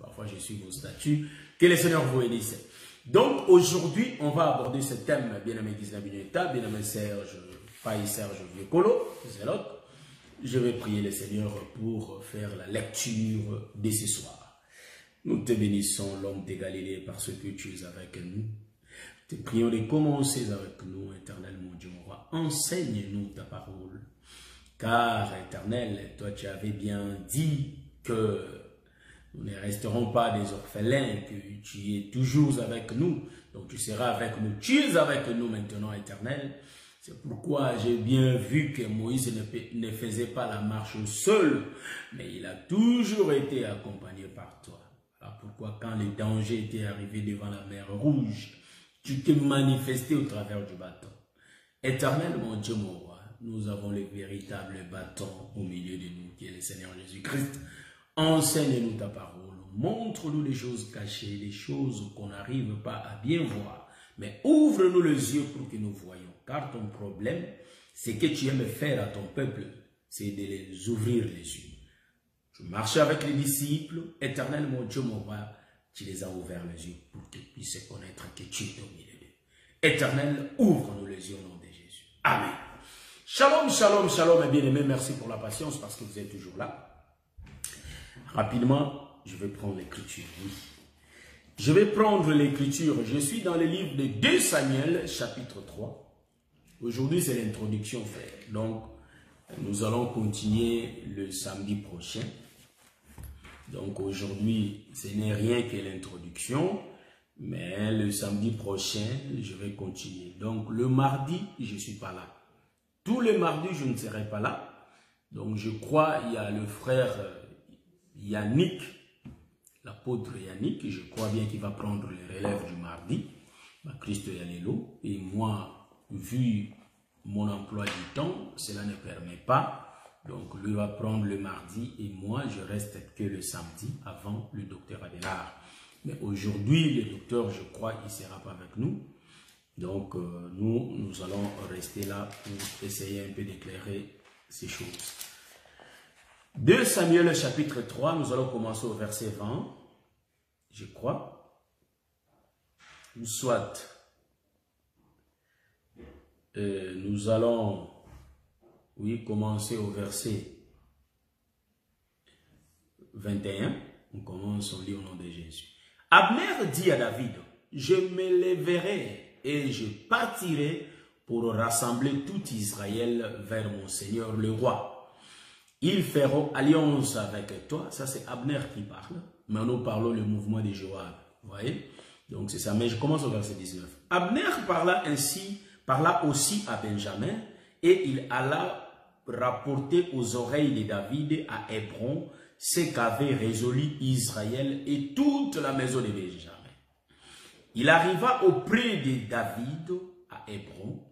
Parfois je suis vos statuts. Que le Seigneur vous bénisse. Donc aujourd'hui, on va aborder ce thème, bien-aimé Gisela Bineta, bien-aimé Serge, Paï Serge Vieux-Colo, Zélote. Je vais prier le Seigneur pour faire la lecture de ce soir. Nous te bénissons, l'homme de Galilée, parce que tu es avec nous. Te prions de commencer avec nous, éternel mon Dieu, mon roi. Enseigne-nous ta parole. Car, éternel, toi tu avais bien dit que nous ne resterons pas des orphelins, que tu es toujours avec nous. Donc tu seras avec nous. Tu es avec nous maintenant, éternel. C'est pourquoi j'ai bien vu que Moïse ne faisait pas la marche seul, mais il a toujours été accompagné par toi. Alors pourquoi quand les dangers étaient arrivés devant la mer Rouge, tu t'es manifesté au travers du bâton. Éternel, mon Dieu, mon roi, nous avons le véritable bâton au milieu de nous, qui est le Seigneur Jésus-Christ. Enseigne-nous ta parole, montre-nous les choses cachées, les choses qu'on n'arrive pas à bien voir. Mais ouvre-nous les yeux pour que nous voyions. Car ton problème, c'est que tu aimes faire à ton peuple, c'est de les ouvrir les yeux. Tu marchais avec les disciples, éternel mon Dieu, mon roi, tu les as ouverts les yeux pour qu'ils puissent connaître que tu es au milieu d'eux. Éternel, ouvre-nous les yeux au nom de Jésus. Amen. Shalom, shalom, shalom, et bien-aimés, merci pour la patience parce que vous êtes toujours là. Rapidement, je vais prendre l'écriture, oui. Je vais prendre l'écriture. Je suis dans le livre de 2 Samuel, chapitre 3. Aujourd'hui, c'est l'introduction, frère. Donc, nous allons continuer le samedi prochain. Donc, aujourd'hui, ce n'est rien que l'introduction. Mais le samedi prochain, je vais continuer. Donc, le mardi, je ne suis pas là. Tous les mardis, je ne serai pas là. Donc, je crois il y a le frère Yannick, l'apôtre Yannick, je crois bien qu'il va prendre les relèves du mardi, Christ Yalélo, et moi, vu mon emploi du temps, cela ne permet pas, donc lui va prendre le mardi et moi, je reste que le samedi avant le docteur Adélard. Mais aujourd'hui, le docteur, je crois, il ne sera pas avec nous, donc nous allons rester là pour essayer un peu d'éclairer ces choses. 2 Samuel chapitre 3, nous allons commencer au verset 20, je crois, ou soit nous allons, oui, commencer au verset 21, on commence, on lit au nom de Jésus. Abner dit à David, je me lèverai et je partirai pour rassembler tout Israël vers mon Seigneur le roi. Ils feront alliance avec toi. Ça, c'est Abner qui parle. Mais nous parlons le mouvement de Joab. Vous voyez? Donc, c'est ça. Mais je commence au verset 19. Abner parla aussi à Benjamin et il alla rapporter aux oreilles de David à Hébron ce qu'avait résolu Israël et toute la maison de Benjamin. Il arriva auprès de David à Hébron,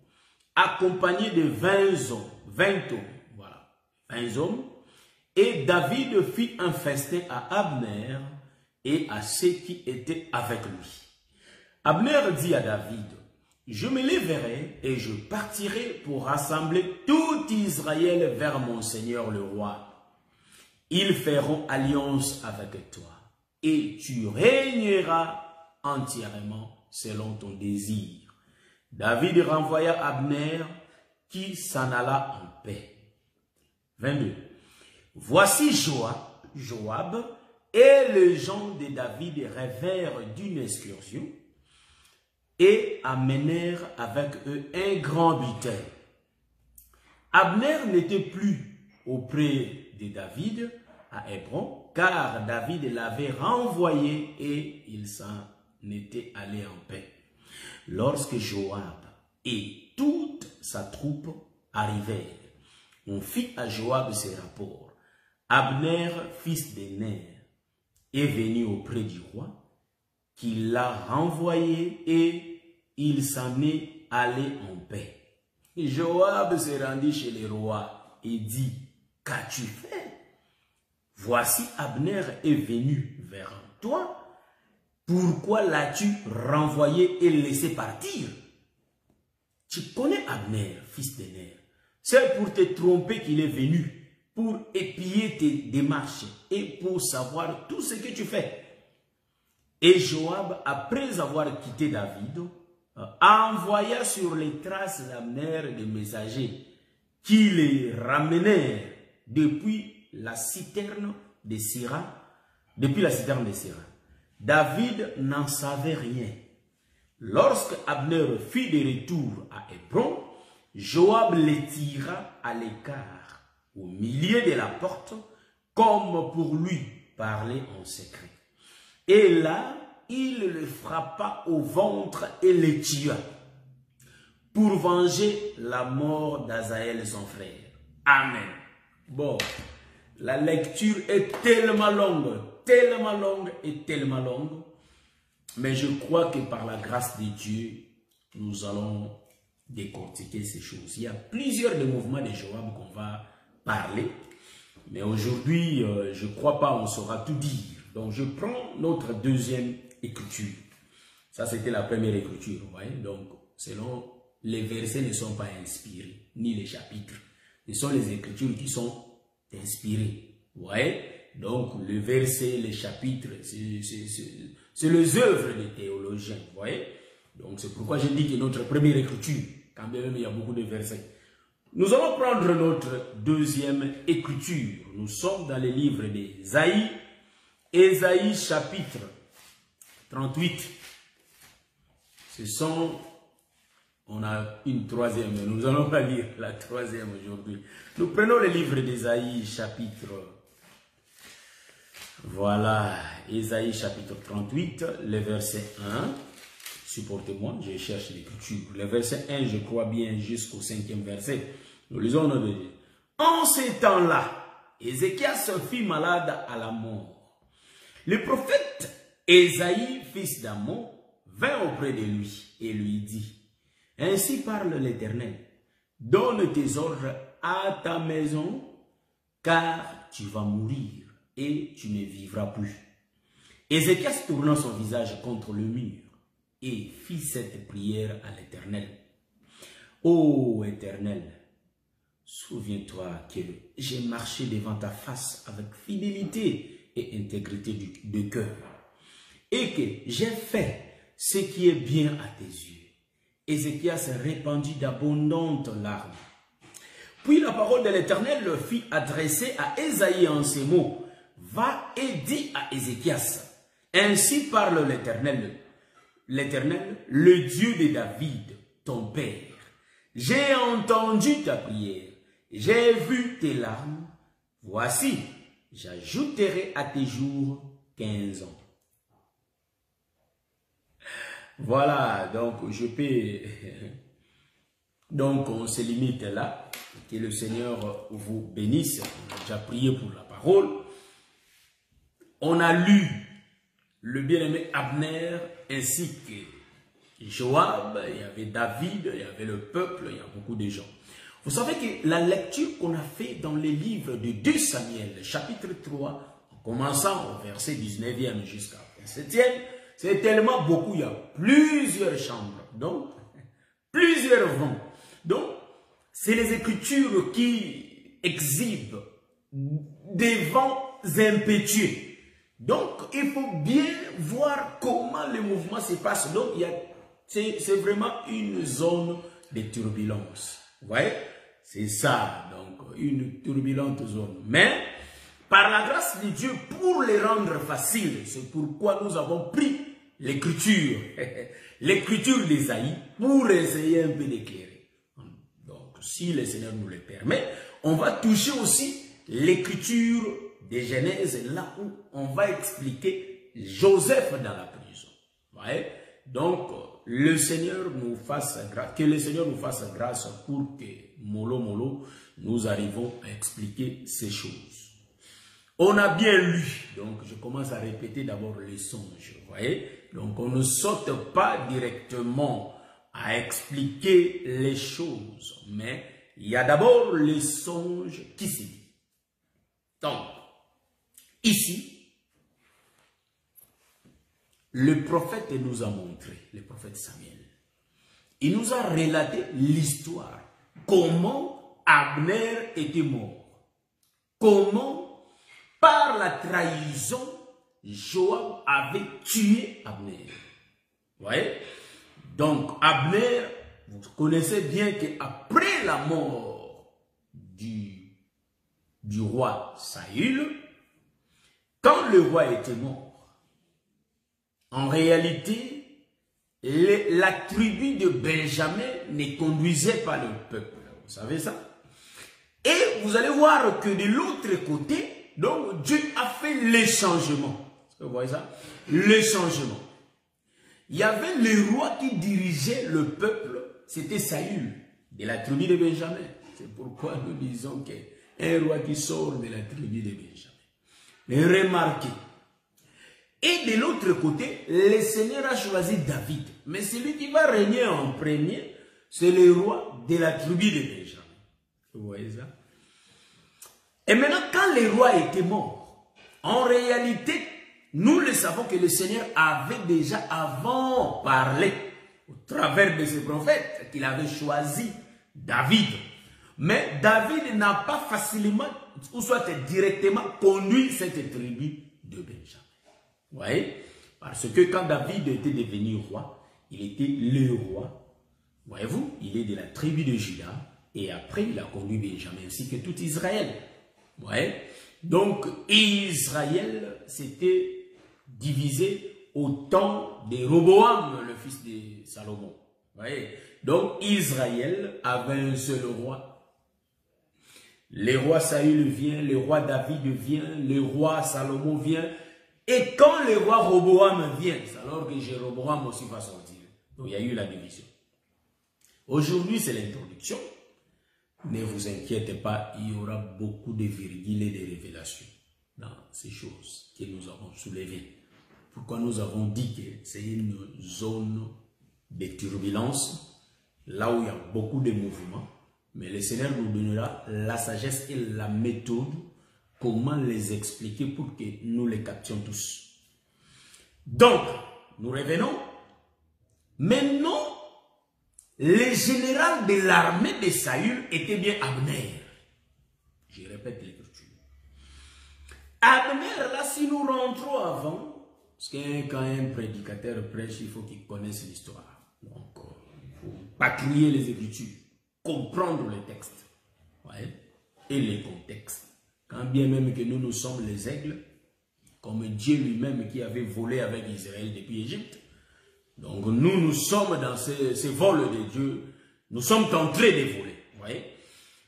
accompagné de 20 hommes. 20 hommes, et David fit un festin à Abner et à ceux qui étaient avec lui. Abner dit à David, je me lèverai et je partirai pour rassembler tout Israël vers mon Seigneur le roi. Ils feront alliance avec toi et tu régneras entièrement selon ton désir. David renvoya Abner qui s'en alla en paix. 22. Voici Joab et les gens de David rêvèrent d'une excursion et amenèrent avec eux un grand butin. Abner n'était plus auprès de David à Hébron, car David l'avait renvoyé et il s'en était allé en paix. Lorsque Joab et toute sa troupe arrivèrent, on fit à Joab ses rapports. Abner, fils de Ner, est venu auprès du roi, qui l'a renvoyé et il s'en est allé en paix. Et Joab se rendit chez le roi et dit, qu'as-tu fait? Voici Abner est venu vers toi. Pourquoi l'as-tu renvoyé et laissé partir? Tu connais Abner, fils de Ner. C'est pour te tromper qu'il est venu. pour épier tes démarches et pour savoir tout ce que tu fais. Et Joab, après avoir quitté David, envoya sur les traces d'Abner des messagers qui les ramenèrent depuis la citerne de Sira. David n'en savait rien. Lorsque Abner fit de retour à Hébron, Joab les tira à l'écart, au milieu de la porte, comme pour lui parler en secret. Et là, il le frappa au ventre et le tua, pour venger la mort d'Azaël son frère. Amen. Bon, la lecture est tellement longue et tellement longue, mais je crois que par la grâce de Dieu, nous allons décortiquer ces choses. Il y a plusieurs des mouvements de Joab qu'on va parler, mais aujourd'hui, je ne crois pas on saura tout dire. Donc, je prends notre deuxième écriture. Ça, c'était la première écriture, vous voyez. Donc, selon les versets ne sont pas inspirés, ni les chapitres. Ce sont les écritures qui sont inspirées, vous voyez. Donc, le verset, les chapitres, c'est les œuvres des théologiens, vous voyez. Donc, c'est pourquoi je dis que notre première écriture, quand même il y a beaucoup de versets. Nous allons prendre notre deuxième écriture. Nous sommes dans le livre d'Ésaïe, Ésaïe chapitre 38. On a une troisième, mais nous allons pas lire la troisième aujourd'hui. Nous prenons le livre d'Ésaïe chapitre, voilà, Ésaïe chapitre 38, le verset 1. Supportez-moi, je cherche l'écriture. Le verset 1, je crois bien, jusqu'au 5e verset. Nous lisons notre Dieu. En ces temps-là, Ézéchias fit malade à la mort. Le prophète Ésaïe, fils d'Amon, vint auprès de lui et lui dit, « Ainsi parle l'Éternel, donne tes ordres à ta maison, car tu vas mourir et tu ne vivras plus. » Ézéchias tourna son visage contre le mur et fit cette prière à l'Éternel. « Ô Éternel, souviens-toi que j'ai marché devant ta face avec fidélité et intégrité de cœur, et que j'ai fait ce qui est bien à tes yeux. » Ézéchias répandit d'abondantes larmes. Puis la parole de l'Éternel le fit adresser à Ésaïe en ces mots. « Va et dis à Ézéchias, ainsi parle l'Éternel, le Dieu de David, ton père. J'ai entendu ta prière, j'ai vu tes larmes. Voici, j'ajouterai à tes jours 15 ans. » Voilà, donc je peux... Donc on se limite là. Que le Seigneur vous bénisse. On a déjà prié pour la parole. On a lu le bien-aimé Abner ainsi que Joab, il y avait David, il y avait le peuple, il y a beaucoup de gens. Vous savez que la lecture qu'on a fait dans les livres de 2 Samuel, chapitre 3, en commençant au verset 19e jusqu'à 27e, c'est tellement beaucoup, il y a plusieurs chambres, donc plusieurs vents. Donc, c'est les Écritures qui exhibent des vents impétueux. Donc, il faut bien voir comment le mouvement se passe. Donc, c'est vraiment une zone de turbulence. Vous voyez? C'est ça, donc, une turbulente zone. Mais, par la grâce de Dieu, pour les rendre faciles, c'est pourquoi nous avons pris l'écriture, l'écriture d'Ésaïe, pour essayer un peu d'éclairer. Donc, si le Seigneur nous le permet, on va toucher aussi l'écriture de Genèse, là où on va expliquer Joseph dans la prison. Vous voyez? Donc, le Seigneur nous fasse grâce, que le Seigneur nous fasse grâce pour que, mollo, nous arrivons à expliquer ces choses. On a bien lu, donc je commence à répéter d'abord les songes, vous voyez? Donc on ne saute pas directement à expliquer les choses, mais il y a d'abord les songes qui se disent. Donc, ici, le prophète nous a montré, le prophète Samuel, il nous a relaté l'histoire, comment Abner était mort. comment, par la trahison, Joab avait tué Abner. Vous voyez? Donc, Abner, vous connaissez bien qu'après la mort du roi Saül, quand le roi était mort, en réalité, la tribu de Benjamin ne conduisait pas le peuple. Vous savez ça? Et vous allez voir que de l'autre côté, donc Dieu a fait les changements. Est-ce que vous voyez ça? Les changements. Il y avait le roi qui dirigeait le peuple, c'était Saül, de la tribu de Benjamin. C'est pourquoi nous disons qu'un roi qui sort de la tribu de Benjamin. Remarquez. Et de l'autre côté, le Seigneur a choisi David. Mais celui qui va régner en premier, c'est le roi de la tribu de Benjamin. Vous voyez ça? Et maintenant, quand le roi était mort, en réalité, nous le savons que le Seigneur avait déjà avant parlé, au travers de ses prophètes, qu'il avait choisi David. Mais David n'a pas facilement, ou soit directement, conduit cette tribu de Benjamin. Vous voyez? Parce que quand David était devenu roi, il était le roi. Voyez-vous? Il est de la tribu de Juda. Et après, il a conduit Benjamin ainsi que tout Israël. Vous voyez? Donc, Israël s'était divisé au temps de Roboam, le fils de Salomon. Vous voyez? Donc, Israël avait un seul roi. Le roi Saül vient, le roi David vient, le roi Salomon vient. Et quand le roi Roboam vient, c'est alors que Jéroboam aussi va sortir. Donc il y a eu la division. Aujourd'hui, c'est l'introduction. Ne vous inquiétez pas, il y aura beaucoup de virgules et de révélations dans ces choses que nous avons soulevées. Pourquoi nous avons dit que c'est une zone de turbulence, là où il y a beaucoup de mouvements, mais le Seigneur nous donnera la sagesse et la méthode. Comment les expliquer pour que nous les captions tous. Donc, nous revenons. Maintenant, le général de l'armée de Saül était bien Abner. Je répète l'écriture. Abner, là, si nous rentrons avant, parce que quand un prédicateur prêche, il faut qu'il connaisse l'histoire. Donc, il faut patrouiller les écritures, comprendre les textes, ouais, et les contextes. Quand bien même que nous sommes les aigles, comme Dieu lui-même qui avait volé avec Israël depuis l'Égypte. Donc nous sommes dans ces vols de Dieu. Nous sommes tentés de voler. Vous voyez?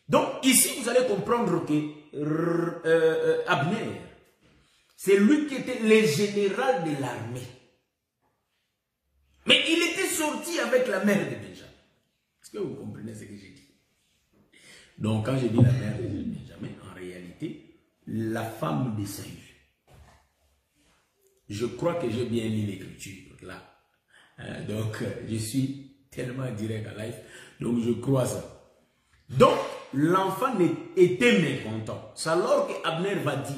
Donc ici, vous allez comprendre que Abner, c'est lui qui était le général de l'armée. Mais il était sorti avec la mère de Benjamin. Est-ce que vous comprenez ce que j'ai dit? Donc quand je dis la mère de Benjamin, en réalité, la femme de Saül. Je crois que j'ai bien lu l'écriture là. Donc je suis tellement direct en live. Donc je crois ça. Donc l'enfant était mécontent. C'est alors qu'Abner va dire.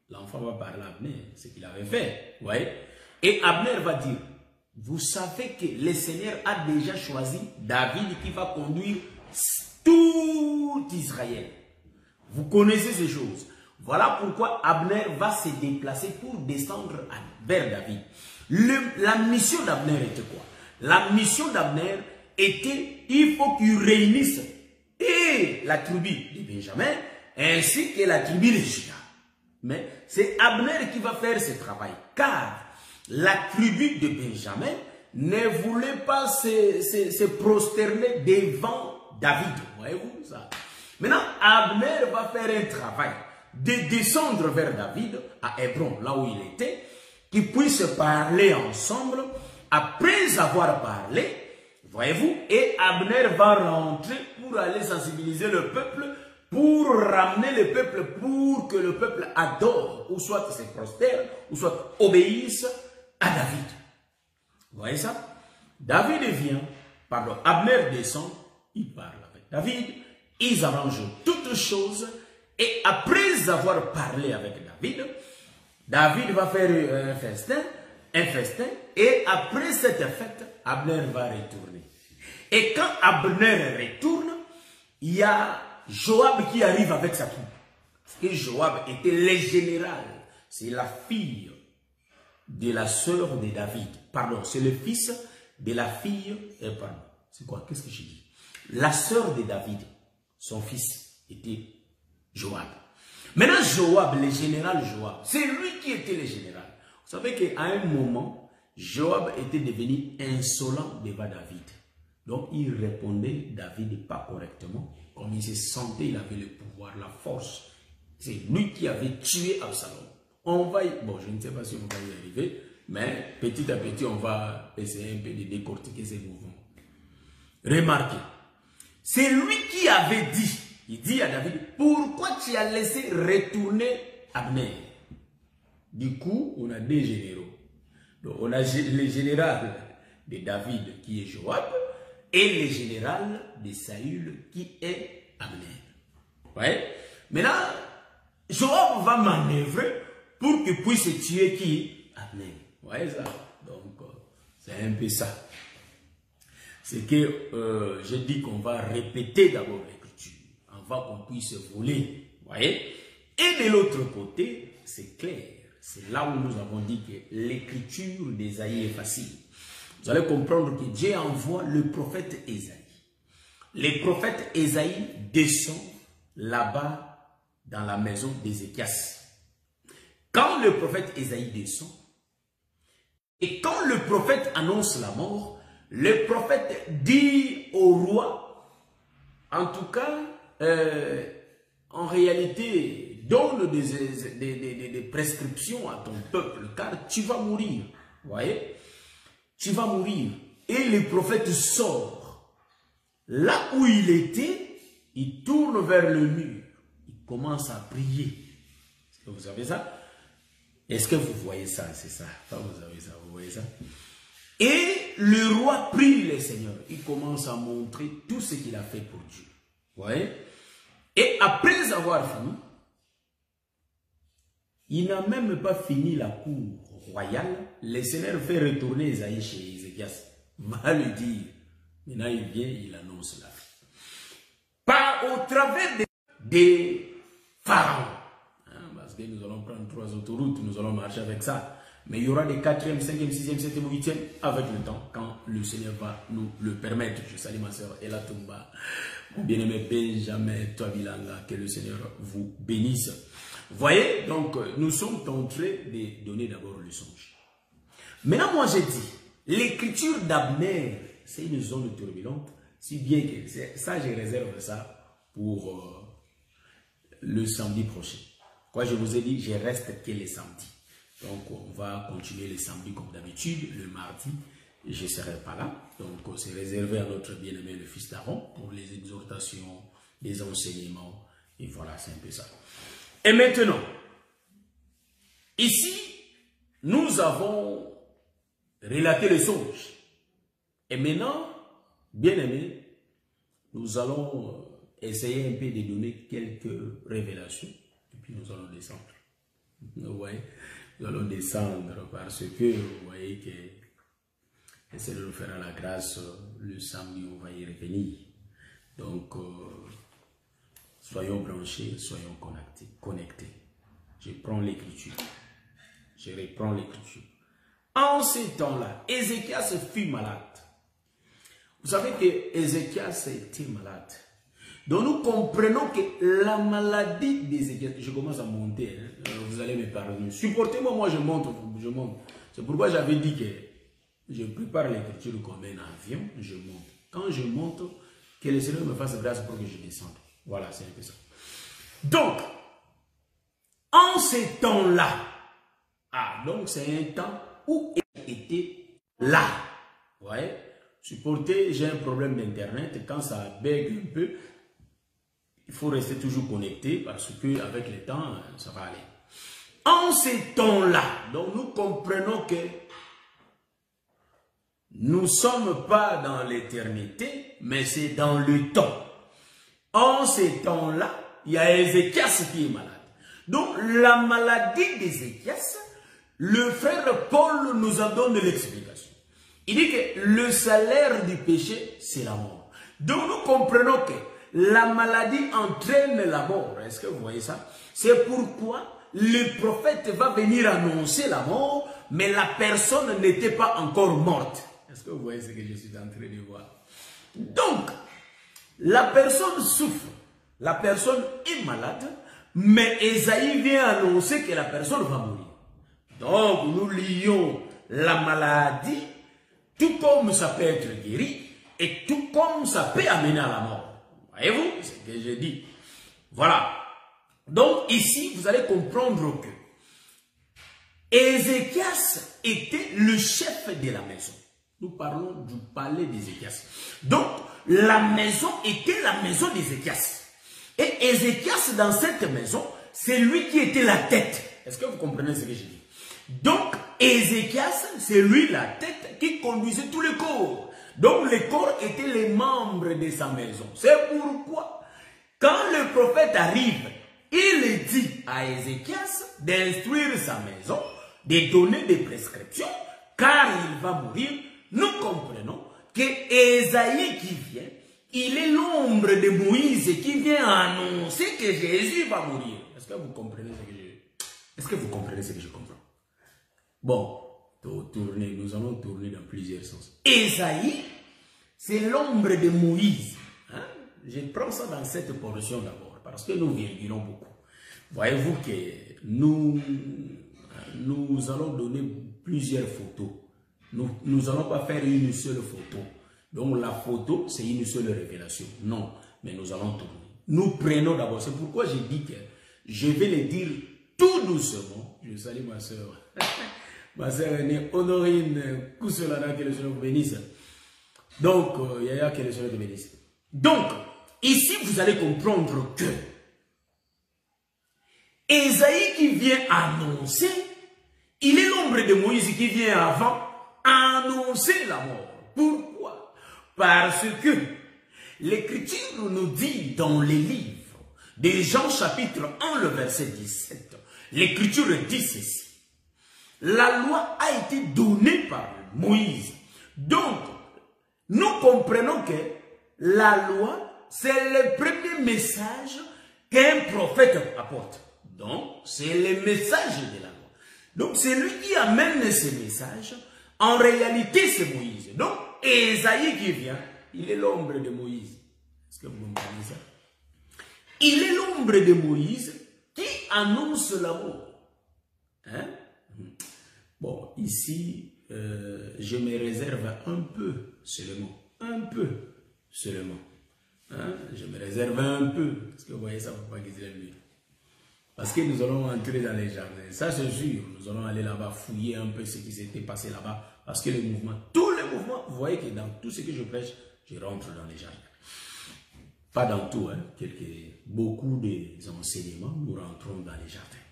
L'enfant va parler à Abner, ce qu'il avait fait. Vous voyez? Et Abner va dire, vous savez que le Seigneur a déjà choisi David qui va conduire tout Israël. Vous connaissez ces choses. Voilà pourquoi Abner va se déplacer pour descendre vers David. La mission d'Abner était quoi? La mission d'Abner était, il faut qu'il réunisse et la tribu de Benjamin ainsi que la tribu de Juda. Mais c'est Abner qui va faire ce travail, car la tribu de Benjamin ne voulait pas se prosterner devant David. Voyez-vous ça? Maintenant, Abner va faire un travail de descendre vers David à Hébron, là où il était, qu'ils puissent parler ensemble. Après avoir parlé, voyez-vous, et Abner va rentrer pour aller sensibiliser le peuple, pour ramener le peuple, pour que le peuple adore, ou soit se prosterne, ou soit obéisse à David. Vous voyez ça? David vient, pardon, Abner descend, il parle avec David, ils arrangent toutes choses, et après avoir parlé avec David, David va faire un festin, et après cette fête, Abner va retourner. Et quand Abner retourne, il y a Joab qui arrive avec sa troupe. Parce que Joab était le général. C'est la fille de la sœur de David. Pardon, c'est le fils de la fille. Pardon, c'est quoi? Qu'est-ce que j'ai dit? La sœur de David, son fils, était Joab. Maintenant, Joab, le général Joab, c'est lui qui était le général. Vous savez qu'à un moment, Joab était devenu insolent devant David. Donc, il répondait David pas correctement. Comme il se sentait, il avait le pouvoir, la force. C'est lui qui avait tué Absalom. On va bon, je ne sais pas si on va y arriver, mais petit à petit, on va essayer un peu de décortiquer ces mouvements. Remarquez, c'est lui qui avait dit, il dit à David, pourquoi tu as laissé retourner Abner? Du coup, on a deux généraux. Donc, on a le général de David qui est Joab et le général de Saül qui est Abner. Ouais. Maintenant, Joab va manœuvrer pour qu'il puisse tuer qui? Abner. Vous voyez ça? Donc, c'est un peu ça. C'est que je dis qu'on va répéter d'abord l'écriture avant qu'on puisse voler. Vous voyez? Et de l'autre côté, c'est clair. C'est là où nous avons dit que l'écriture d'Ésaïe est facile. Vous allez comprendre que Dieu envoie le prophète Ésaïe. Le prophète Ésaïe descend là-bas dans la maison d'Ézéchias. Quand le prophète Ésaïe descend, et quand le prophète annonce la mort, le prophète dit au roi, en tout cas, en réalité, donne des prescriptions à ton peuple, car tu vas mourir. Vous voyez? Tu vas mourir. Et le prophète sort. Là où il était, il tourne vers le mur. Il commence à prier. Est-ce que vous savez ça? Est-ce que vous voyez ça? C'est ça. Vous avez ça, vous voyez ça? Et le roi prie le Seigneur. Il commence à montrer tout ce qu'il a fait pour Dieu. Vous voyez? Et après avoir fini, il n'a même pas fini la cour royale. Le Seigneur fait retourner Ésaïe chez Ézéchias. Va lui dire. Maintenant il vient, il annonce la vie. Pas au travers des pharaons. Parce que nous allons prendre 3 autoroutes, nous allons marcher avec ça. Mais il y aura des 4e, 5e, 6e, 7e, 8e avec le temps, quand le Seigneur va nous le permettre. Je salue ma soeur Ella Toumba, mon bien-aimé Benjamin Toabilanga, que le Seigneur vous bénisse. Vous voyez, donc nous sommes en train de donner d'abord le songe. Maintenant, moi j'ai dit, l'écriture d'Abner, c'est une zone turbulente, si bien que ça, je réserve ça pour le samedi prochain. Quoi, je vous ai dit, je reste que les samedis. Donc, on va continuer les samedis comme d'habitude. Le mardi, je ne serai pas là. Donc, c'est réservé à notre bien-aimé, le fils d'Aaron, pour les exhortations, les enseignements. Et voilà, c'est un peu ça. Et maintenant, ici, nous avons relaté le songe. Et maintenant, bien-aimé, nous allons essayer un peu de donner quelques révélations. Et puis, nous allons descendre. Vous voyez? Nous allons descendre parce que vous voyez que le Seigneur nous fera la grâce le samedi, on va y revenir. Donc, soyons branchés, soyons connectés. Je prends l'écriture. Je reprends l'écriture. En ces temps-là, Ézéchias fut malade. Vous savez que Ézéchias était malade. Donc nous comprenons que la maladie d'Ézéchias, je commence à monter, hein, vous allez me pardonner. Supportez-moi, moi je monte, je monte. C'est pourquoi j'avais dit que je prépare l'écriture comme un avion, je monte. Quand je monte, que le Seigneur me fasse grâce pour que je descende. Voilà, c'est un peu ça. Donc, en ces temps-là, donc c'est un temps où il était là. Vous voyez? Supportez, j'ai un problème d'internet, quand ça bug un peu, il faut rester toujours connecté parce que avec le temps, ça va aller. En ces temps-là, donc nous comprenons que nous ne sommes pas dans l'éternité, mais c'est dans le temps. En ces temps-là, il y a Ézéchias qui est malade. Donc la maladie d'Ézéchias, le frère Paul nous en donne l'explication. Il dit que le salaire du péché, c'est la mort. Donc nous comprenons que la maladie entraîne la mort. Est-ce que vous voyez ça? C'est pourquoi le prophète va venir annoncer la mort, mais la personne n'était pas encore morte. Est-ce que vous voyez ce que je suis en train de voir? Donc, la personne souffre, la personne est malade, mais Esaïe vient annoncer que la personne va mourir. Donc, nous lions la maladie, tout comme ça peut être guéri, et tout comme ça peut amener à la mort. Voyez-vous ce que je dis? Voilà. Donc, ici, vous allez comprendre que Ézéchias était le chef de la maison. Nous parlons du palais d'Ézéchias. Donc, la maison était la maison d'Ézéchias. Et Ézéchias, dans cette maison, c'est lui qui était la tête. Est-ce que vous comprenez ce que je dis? Donc, Ézéchias, c'est lui la tête qui conduisait tout le corps. Donc, le corps étaient les membres de sa maison. C'est pourquoi, quand le prophète arrive, il dit à Ézéchias d'instruire sa maison, de donner des prescriptions, car il va mourir. Nous comprenons que Ésaïe qui vient, il est l'ombre de Moïse qui vient annoncer que Jésus va mourir. Est-ce que vous comprenez ce que je comprends? Bon, nous allons tourner dans plusieurs sens. Ésaïe, c'est l'ombre de Moïse. Hein? Je prends ça dans cette portion d'abord, parce que nous virgulons beaucoup. Voyez-vous que nous allons donner plusieurs photos. Nous n'allons pas faire une seule photo. Donc la photo, c'est une seule révélation. Non, mais nous allons tourner. Nous prenons d'abord. C'est pourquoi j'ai dit que je vais le dire tout doucement. Je salue ma soeur. Ma soeur est Honorine Kousselana, que le Seigneur vous bénisse. Donc, Yaya, que le Seigneur te bénisse. Donc, ici, vous allez comprendre que Ésaïe qui vient annoncer, il est l'ombre de Moïse qui vient avant annoncer la mort. Pourquoi? Parce que l'Écriture nous dit dans les livres de Jean chapitre 1, le verset 17, l'Écriture dit ceci. La loi a été donnée par Moïse. Donc, nous comprenons que la loi, c'est le premier message qu'un prophète apporte. Donc, c'est le message de la loi. Donc, c'est lui qui amène ce message. En réalité, c'est Moïse. Donc, Ésaïe qui vient, il est l'ombre de Moïse. Est-ce que vous comprenez ça? Il est l'ombre de Moïse qui annonce la mort. Hein? Bon, ici, je me réserve un peu seulement. Un peu seulement. Hein? Je me réserve un peu. Est-ce que vous voyez ça? Pour pas qu'ils aient lui. Parce que nous allons entrer dans les jardins. Ça, c'est sûr. Nous allons aller là-bas, fouiller un peu ce qui s'était passé là-bas. Parce que les mouvements, tous les mouvements, vous voyez que dans tout ce que je prêche, je rentre dans les jardins. Pas dans tout, hein. Beaucoup des enseignements, nous rentrons dans les jardins.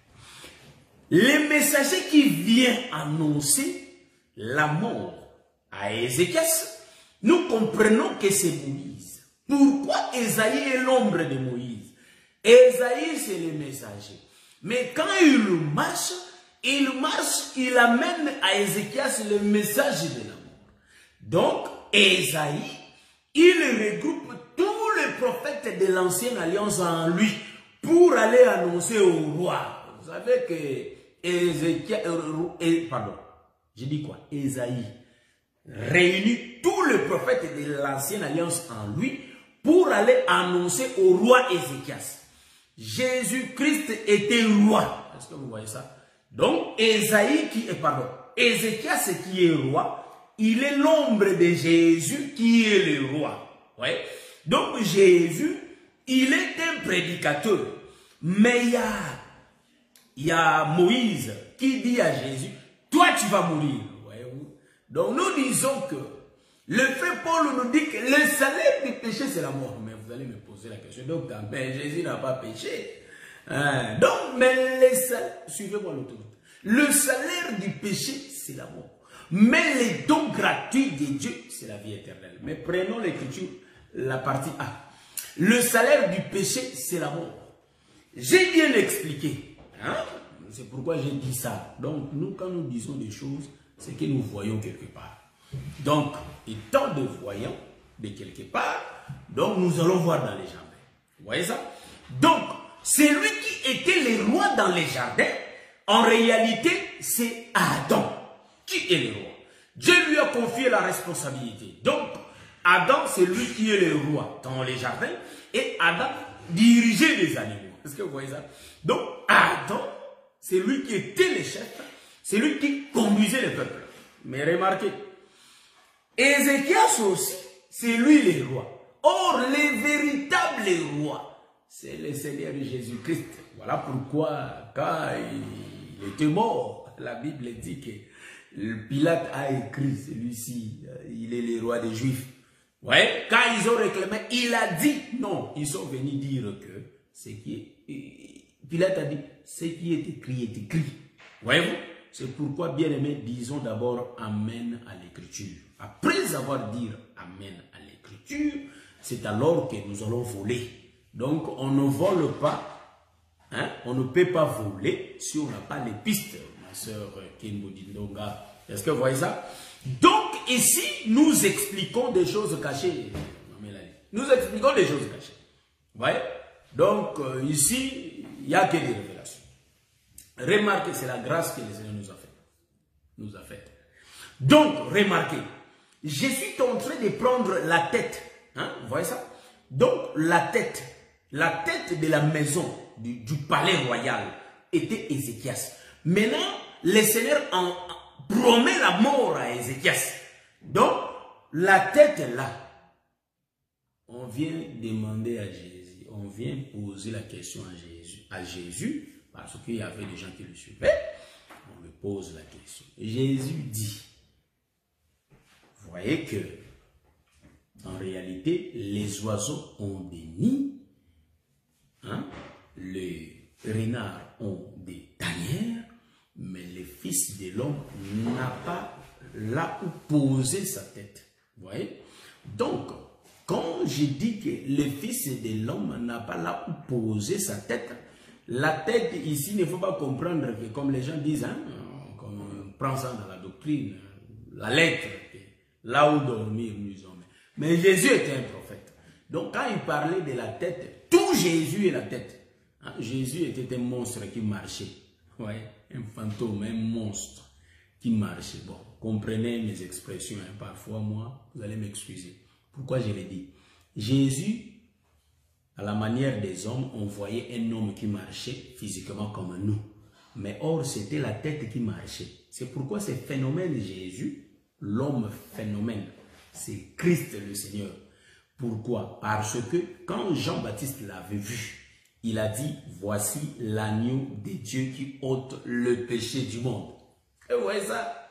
Le messager qui vient annoncer la mort à Ézéchias, nous comprenons que c'est Moïse. Pourquoi Ésaïe est l'ombre de Moïse? Ésaïe, c'est le messager. Mais quand il amène à Ézéchias le message de la mort. Donc, Ésaïe, il regroupe tous les prophètes de l'ancienne alliance en lui pour aller annoncer au roi. Vous savez que Ésaïe réunit tous les prophètes de l'ancienne alliance en lui pour aller annoncer au roi Ézéchias. Jésus-Christ était roi. Est-ce que vous voyez ça? Donc, Ézéchias qui est roi, il est l'ombre de Jésus qui est le roi. Ouais. Donc, Jésus, il est un prédicateur. Mais il y a Moïse qui dit à Jésus, toi tu vas mourir. Voyez-vous? Donc, nous disons que le frère Paul nous dit que le salaire du péché, c'est la mort. Mais vous allez me poser la question. Donc, mais Jésus n'a pas péché. Hein? Donc, mais le salaire, suivez-moi l'autoroute. Le salaire du péché, c'est la mort. Mais les dons gratuits de Dieu, c'est la vie éternelle. Mais prenons l'écriture, la partie A. Le salaire du péché, c'est la mort. J'ai bien expliqué. Hein? C'est pourquoi j'ai dit ça. Donc, nous, quand nous disons des choses, c'est que nous voyons quelque part. Donc, étant de voyants de quelque part, donc nous allons voir dans les jardins. Vous voyez ça? Donc, celui qui était le roi dans les jardins, en réalité, c'est Adam qui est le roi. Dieu lui a confié la responsabilité. Donc, Adam, c'est lui qui est le roi dans les jardins. Et Adam dirigeait les animaux. Est-ce que vous voyez ça? Donc, Adam, c'est lui qui était le chef. C'est lui qui conduisait le peuple. Mais remarquez, Ézéchias aussi, c'est lui le roi. Or, le véritable roi, c'est le Seigneur Jésus-Christ. Voilà pourquoi, quand il était mort, la Bible dit que Pilate a écrit, celui-ci, il est le roi des Juifs. Ouais, quand ils ont réclamé, il a dit, non, ils sont venus dire que ce qui est, Pilate a dit, ce qui est écrit. Voyez-vous? C'est pourquoi, bien aimé, disons d'abord Amen à l'écriture. Après avoir dit Amen à l'écriture, c'est alors que nous allons voler. Donc, on ne vole pas, hein? On ne peut pas voler si on n'a pas les pistes, ma soeur Kenbo Dindonga. Est-ce que vous voyez ça? Donc, ici, nous expliquons des choses cachées. Nous expliquons des choses cachées. Vous voyez? Donc, ici, il n'y a que des révélations. Remarquez, c'est la grâce que le Seigneur nous a faite. Donc, remarquez, je suis en train de prendre la tête. Hein? Vous voyez ça? Donc, la tête de la maison, du palais royal, était Ézéchias. Maintenant, le Seigneur promet la mort à Ézéchias. Donc, la tête là, on vient demander à Jésus, on vient poser la question à Jésus, parce qu'il y avait des gens qui le suivaient, on lui pose la question. Jésus dit, vous voyez que, en réalité, les oiseaux ont des nids, hein? Les renards ont des tanières, mais le Fils de l'homme n'a pas là où poser sa tête. Vous voyez? Donc, quand je dis que le Fils de l'homme n'a pas là où poser sa tête, la tête ici, il ne faut pas comprendre que comme les gens disent, hein, on prend ça dans la doctrine, la lettre, là où dormir nous hommes. Mais Jésus était un prophète. Donc quand il parlait de la tête, tout Jésus est la tête. Hein, Jésus était un monstre qui marchait. Ouais, un fantôme, un monstre qui marchait. Bon, comprenez mes expressions. Hein, parfois, moi, vous allez m'excuser. Pourquoi je l'ai dit? Jésus, à la manière des hommes, on voyait un homme qui marchait physiquement comme nous. Mais or, c'était la tête qui marchait. C'est pourquoi ce phénomène Jésus, l'homme phénomène, c'est Christ le Seigneur. Pourquoi? Parce que quand Jean-Baptiste l'avait vu, il a dit, voici l'agneau de Dieu qui ôte le péché du monde. Et vous voyez ça?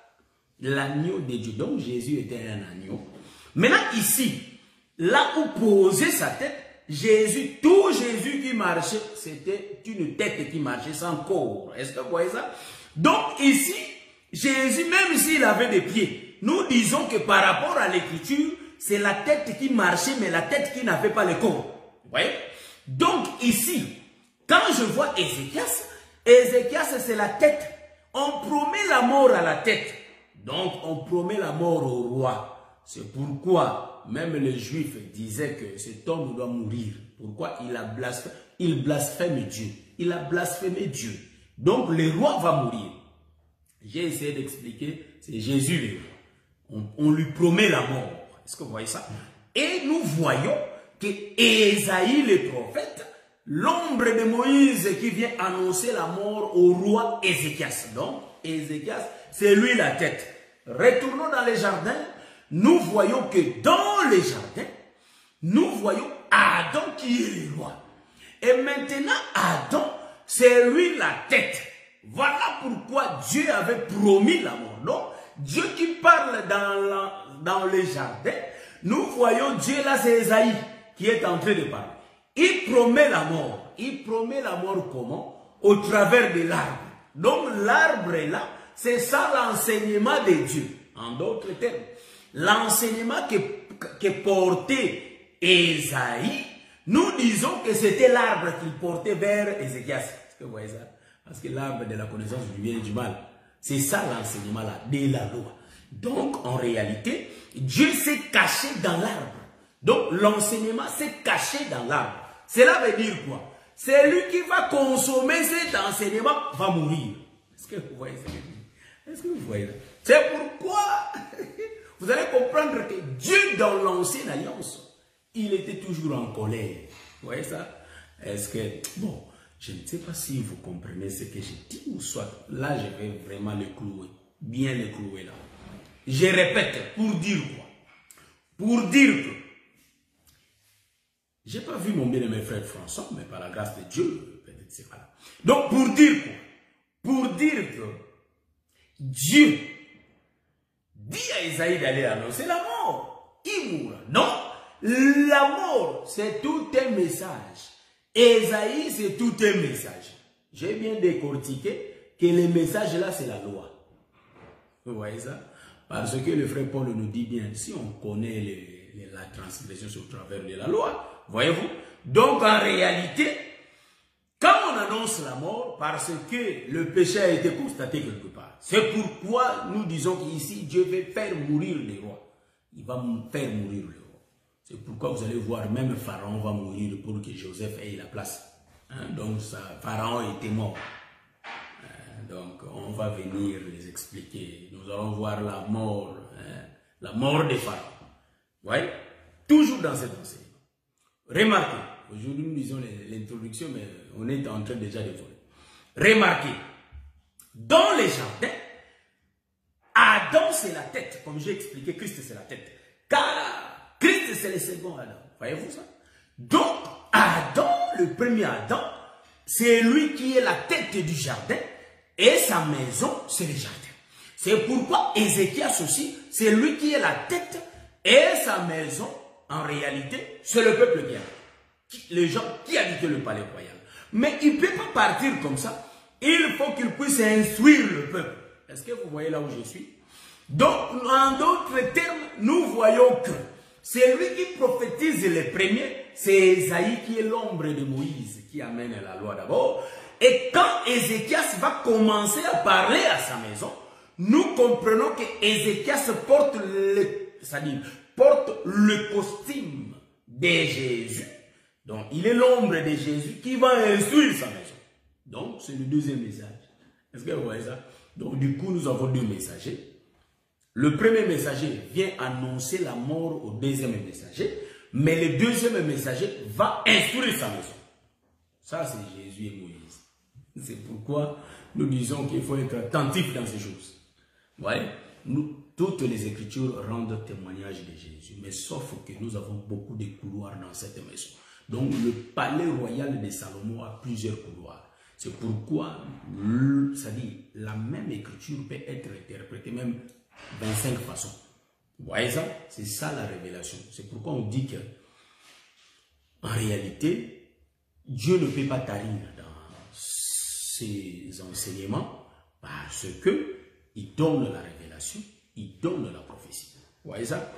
L'agneau de Dieu. Donc Jésus était un agneau. Maintenant ici, là où posait sa tête, Jésus, tout Jésus qui marchait, c'était une tête qui marchait sans corps. Est-ce que vous voyez ça? Donc ici, Jésus, même s'il avait des pieds, nous disons que par rapport à l'écriture, c'est la tête qui marchait, mais la tête qui n'avait pas le corps. Vous voyez? Donc ici, quand je vois Ézéchias, Ézéchias c'est la tête. On promet la mort à la tête. Donc on promet la mort au roi. C'est pourquoi même les Juifs disaient que cet homme doit mourir. Pourquoi? Il blasphème Dieu. Il a blasphémé Dieu. Donc le roi va mourir. J'ai essayé d'expliquer, c'est Jésus le roi. On lui promet la mort. Est-ce que vous voyez ça? Et nous voyons que Ésaïe le prophète, l'ombre de Moïse qui vient annoncer la mort au roi Ézéchias. Donc, Ézéchias, c'est lui la tête. Retournons dans les jardins. Nous voyons que dans les jardins, nous voyons Adam qui est le roi. Et maintenant, Adam, c'est lui la tête. Voilà pourquoi Dieu avait promis la mort. Donc, Dieu qui parle dans les jardins, nous voyons Dieu là, c'est Ésaïe qui est en train de parler. Il promet la mort. Il promet la mort comment? Au travers de l'arbre. Donc l'arbre est là, c'est ça l'enseignement de Dieu. En d'autres termes, l'enseignement que portait Ésaïe, nous disons que c'était l'arbre qu'il portait vers Ézéchias. Est-ce que vous voyez ça? Parce que l'arbre de la connaissance du bien et du mal, c'est ça l'enseignement là, de la loi. Donc en réalité, Dieu s'est caché dans l'arbre. Donc l'enseignement s'est caché dans l'arbre. Cela veut dire quoi? Celui qui va consommer cet enseignement va mourir. Est-ce que vous voyez ça? Est-ce que vous voyez ça? C'est pourquoi vous allez comprendre que Dieu, dans l'ancienne alliance, il était toujours en colère. Vous voyez ça? Est-ce que... Bon, je ne sais pas si vous comprenez ce que je dis ou soit. Là, je vais vraiment le clouer. Bien le clouer là. Je répète, pour dire quoi? Pour dire que j'ai pas vu mon bien-aimé frère François, mais par la grâce de Dieu, peut-être c'est pas là. Donc, pour dire quoi? Pour dire que Dieu dit à Isaïe d'aller annoncer la mort. Il mourra. Non, la mort, c'est tout un message. Isaïe, c'est tout un message. J'ai bien décortiqué que le message là, c'est la loi. Vous voyez ça? Parce que le frère Paul nous dit bien, si on connaît la transgression au travers de la loi, voyez-vous? Donc en réalité, quand on annonce la mort, parce que le péché a été constaté quelque part, c'est pourquoi nous disons qu'ici, Dieu veut faire mourir les rois. Il va faire mourir les rois. C'est pourquoi vous allez voir, même Pharaon va mourir pour que Joseph ait la place. Hein? Donc Pharaon était mort. Donc, on va venir les expliquer. Nous allons voir la mort de Pharaon. Vous voyez? Toujours dans cet enseignement. Remarquez, aujourd'hui nous disons l'introduction, mais on est en train déjà de voler. Remarquez, dans les jardins, Adam c'est la tête, comme j'ai expliqué, Christ c'est la tête. Car Christ c'est le second Adam. Voyez-vous ça? Donc, Adam, le premier Adam, c'est lui qui est la tête du jardin. Et sa maison, c'est le jardin. C'est pourquoi Ézéchias aussi, c'est lui qui est la tête. Et sa maison, en réalité, c'est le peuple qui habite. Les gens qui habitent le palais royal. Mais il ne peut pas partir comme ça. Il faut qu'il puisse instruire le peuple. Est-ce que vous voyez là où je suis? Donc, en d'autres termes, nous voyons que celui qui prophétise les premiers, c'est Ésaïe qui est l'ombre de Moïse, qui amène la loi d'abord. Et quand Ézéchias va commencer à parler à sa maison, nous comprenons que Ézéchias porte le costume de Jésus. Donc, il est l'ombre de Jésus qui va instruire sa maison. Donc, c'est le deuxième message. Est-ce que vous voyez ça? Donc, du coup, nous avons deux messagers. Le premier messager vient annoncer la mort au deuxième messager, mais le deuxième messager va instruire sa maison. Ça, c'est Jésus et Moïse. C'est pourquoi nous disons qu'il faut être attentif dans ces choses. Vous voyez, toutes les Écritures rendent témoignage de Jésus, mais sauf que nous avons beaucoup de couloirs dans cette maison. Donc, le palais royal de Salomon a plusieurs couloirs. C'est pourquoi, c'est-à-dire, la même Écriture peut être interprétée même 25 façons. Vous voyez ça? C'est ça la révélation. C'est pourquoi on dit que, en réalité, Dieu ne peut pas tarir dans ses enseignements parce que il donne la révélation, il donne la prophétie. Vous voyez ça?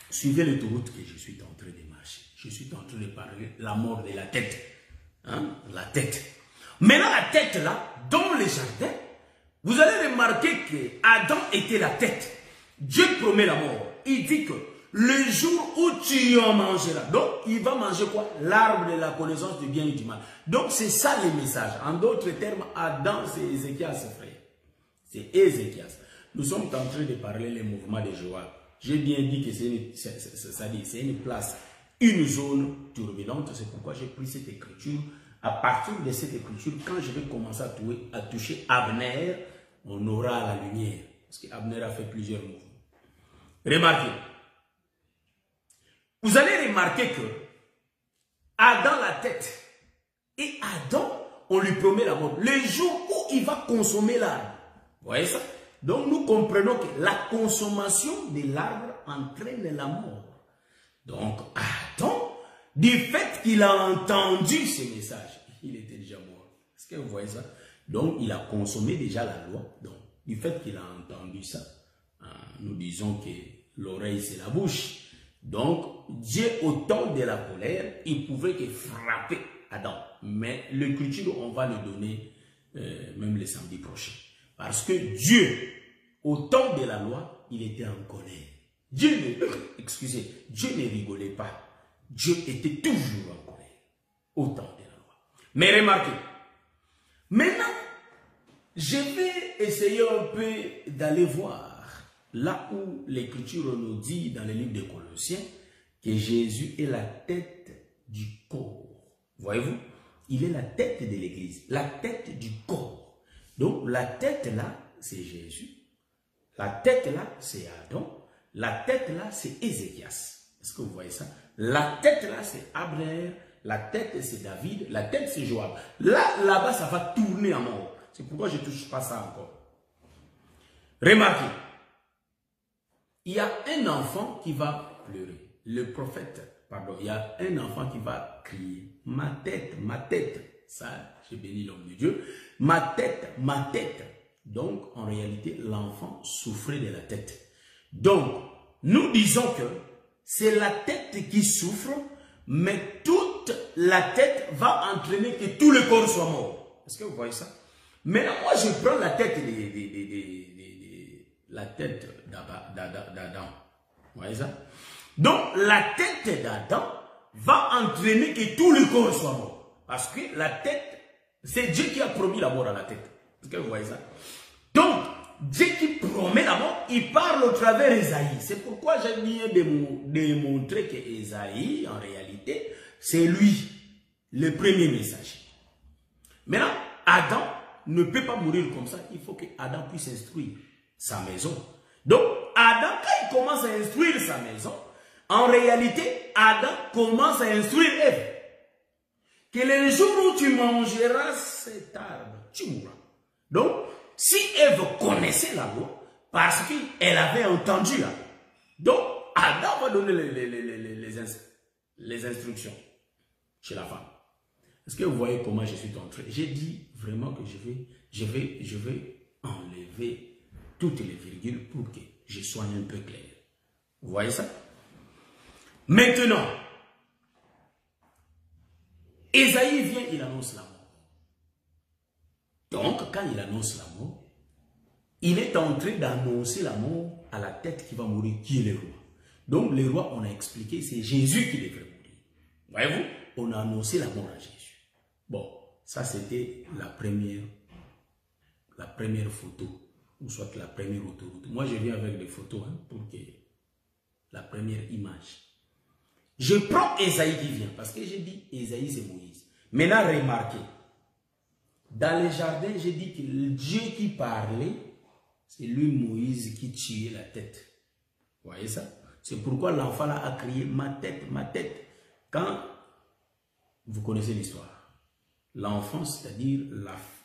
Suivez l'autoroute que je suis en train de marcher. Je suis en train de parler de la mort de la tête. Hein? La tête. Maintenant, la tête là, dans les jardins, vous allez remarquer que Adam était la tête. Dieu promet la mort. Il dit que le jour où tu en mangeras, donc il va manger quoi? L'arbre de la connaissance du bien et du mal. Donc c'est ça le message. En d'autres termes, Adam c'est Ézéchias, frère. C'est Ézéchias. Nous sommes en train de parler les mouvements de Joab. J'ai bien dit que c'est une place, une zone turbulente. C'est pourquoi j'ai pris cette écriture. À partir de cette écriture, quand je vais commencer à toucher Abner, on aura la lumière. Parce qu'Abner a fait plusieurs mouvements. Remarquez. Vous allez remarquer que Adam la tête et Adam, on lui promet la mort. Le jour où il va consommer l'arbre. Vous voyez ça? Donc nous comprenons que la consommation de l'arbre entraîne la mort. Donc Adam, du fait qu'il a entendu ce message, il était déjà mort. Est-ce que vous voyez ça? Donc il a consommé déjà la loi. Donc du fait qu'il a entendu ça, nous disons que l'oreille c'est la bouche. Donc, Dieu, au temps de la colère, il pouvait que frapper Adam. Mais l'écriture, on va le donner même le samedi prochain. Parce que Dieu, au temps de la loi, il était en colère. Dieu ne rigolait pas. Dieu était toujours en colère. au temps de la loi. Mais remarquez, maintenant, je vais essayer un peu d'aller voir là où l'Écriture nous dit dans le livre des Colossiens que Jésus est la tête du corps. Voyez-vous? Il est la tête de l'Église, la tête du corps. Donc la tête là, c'est Jésus. La tête là, c'est Adam. La tête là, c'est Ézéchias. Est-ce que vous voyez ça? La tête là, c'est Abraham. La tête, c'est David. La tête, c'est Joab. Là-bas, ça va tourner à mort. C'est pourquoi je ne touche pas ça encore. Remarquez, il y a un enfant qui va pleurer. Le prophète, pardon, il y a un enfant qui va crier. Ma tête, ma tête. Ça, j'ai béni l'homme de Dieu. Ma tête, ma tête. Donc, en réalité, l'enfant souffrait de la tête. Donc, nous disons que c'est la tête qui souffre, mais toute la tête va entraîner que tout le corps soit mort. Est-ce que vous voyez ça? Maintenant, moi, je prends la tête d'Adam. Vous voyez ça? Donc, la tête d'Adam va entraîner que tout le corps soit mort. Parce que la tête, c'est Dieu qui a promis la mort à la tête. Est-ce que vous voyez ça? Donc, Dieu qui promet la mort, il parle au travers d'Ésaïe. C'est pourquoi j'ai bien démontré que Ésaïe, en réalité, c'est lui, le premier messager. Maintenant, Adam ne peut pas mourir comme ça. Il faut que Adam puisse instruire sa maison. Donc, Adam, quand il commence à instruire sa maison, en réalité, Adam commence à instruire Ève. Que le jour où tu mangeras cet arbre, tu mourras. Donc, si Ève connaissait la loi, parce qu'elle avait entendu la loi, donc Adam va donner les instructions chez la femme. Est-ce que vous voyez comment je suis entré? J'ai dit vraiment que je vais enlever toutes les virgules pour que je sois un peu clair. Vous voyez ça? Maintenant, Ésaïe vient, il annonce la mort. Donc, quand il annonce la mort, il est en train d'annoncer la mort à la tête qui va mourir, qui est le roi. Donc, le roi, on a expliqué, c'est Jésus qui devrait mourir. Voyez-vous? On a annoncé la mort à Jésus. Bon, ça c'était la première photo, ou soit la première autoroute. Moi, je viens avec des photos pour que la première image. Je prends Ésaïe qui vient, parce que j'ai dit Ésaïe c'est Moïse. Maintenant, remarquez, dans le jardin, j'ai dit que le Dieu qui parlait, c'est lui Moïse qui tuait la tête. Vous voyez ça? C'est pourquoi l'enfant là a crié ma tête, ma tête. Quand vous connaissez l'histoire, l'enfant, c'est-à-dire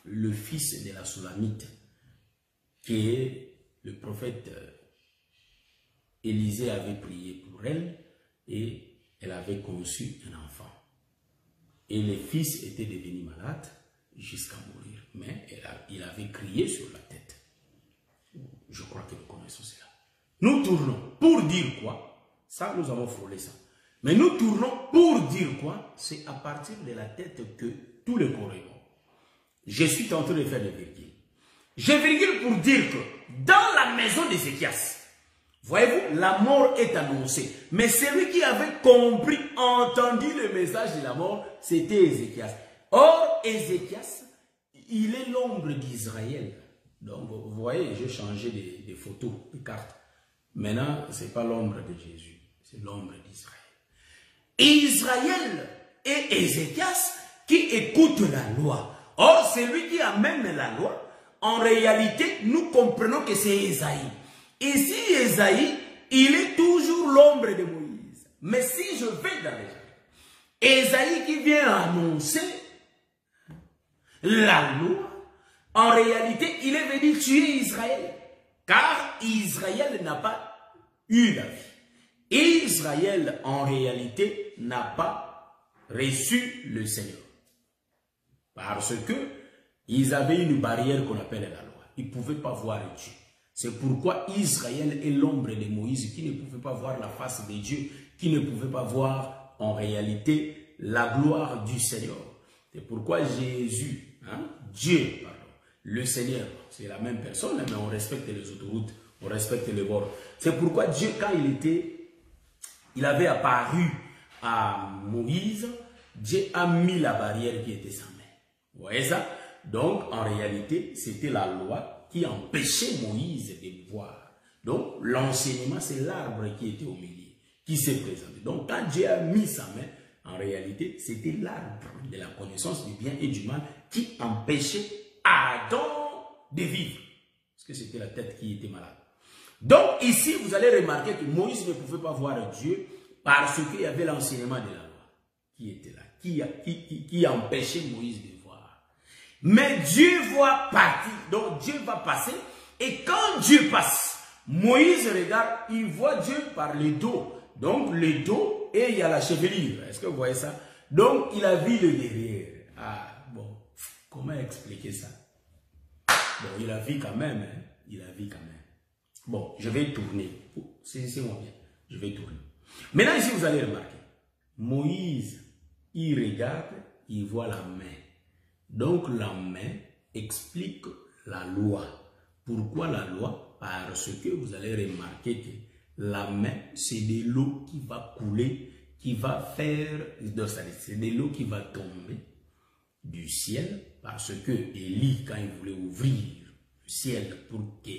le fils de la Soulamite, qui est le prophète Élisée avait prié pour elle et elle avait conçu un enfant. Et le fils était devenu malade jusqu'à mourir. Mais il avait crié sur la tête. Je crois que nous connaissons cela. Nous tournons pour dire quoi? Ça, nous avons frôlé ça. Mais nous tournons pour dire quoi? C'est à partir de la tête que tout le corps est mort. Je suis tenté de faire des virgules. J'ai virgule pour dire que dans la maison d'Ézéchias, voyez-vous, la mort est annoncée. Mais celui qui avait compris, entendu le message de la mort, c'était Ézéchias. Or, Ézéchias, il est l'ombre d'Israël. Donc, vous voyez, j'ai changé des photos, des cartes. Maintenant, ce n'est pas l'ombre de Jésus, c'est l'ombre d'Israël. Israël et Ézéchias qui écoutent la loi. Or, celui qui amène la loi, en réalité, nous comprenons que c'est Ésaïe. Ici, Ésaïe, il est toujours l'ombre de Moïse. Mais si je vais dans les jardins, Ésaïe qui vient annoncer la loi, en réalité, il est venu tuer Israël. Car Israël n'a pas eu la vie. Israël, en réalité, n'a pas reçu le Seigneur. Parce que ils avaient une barrière qu'on appelle la loi. Ils ne pouvaient pas voir Dieu. C'est pourquoi Israël est l'ombre de Moïse qui ne pouvait pas voir la face de Dieu, qui ne pouvait pas voir en réalité la gloire du Seigneur. C'est pourquoi Jésus, Dieu, pardon, le Seigneur, c'est la même personne, mais on respecte les autoroutes, on respecte les bords. C'est pourquoi Dieu, quand il avait apparu à Moïse, Dieu a mis la barrière qui était sa main. Vous voyez ça? Donc, en réalité, c'était la loi qui empêchait Moïse de voir. Donc, l'enseignement, c'est l'arbre qui était au milieu, qui s'est présenté. Donc, quand Dieu a mis sa main, en réalité, c'était l'arbre de la connaissance du bien et du mal qui empêchait Adam de vivre. Parce que c'était la tête qui était malade. Donc, ici, vous allez remarquer que Moïse ne pouvait pas voir Dieu parce qu'il y avait l'enseignement de la loi qui était là, qui empêchait Moïse de voir. Mais Dieu voit partir, donc Dieu va passer, et quand Dieu passe, Moïse regarde, il voit Dieu par le dos. Donc le dos et il y a la chevelure. Est-ce que vous voyez ça? Donc il a vu le derrière. Ah bon, comment expliquer ça? Bon, il a vu quand même, hein? Il a vu quand même. Bon, je vais tourner. C'est moi bien. Je vais tourner. Maintenant ici vous allez remarquer. Moïse, il regarde, il voit la main. Donc la main explique la loi. Pourquoi la loi? Parce que vous allez remarquer que la main, c'est de l'eau qui va couler, qui va faire, c'est de l'eau qui va tomber du ciel, parce que Élie, quand il voulait ouvrir le ciel pour que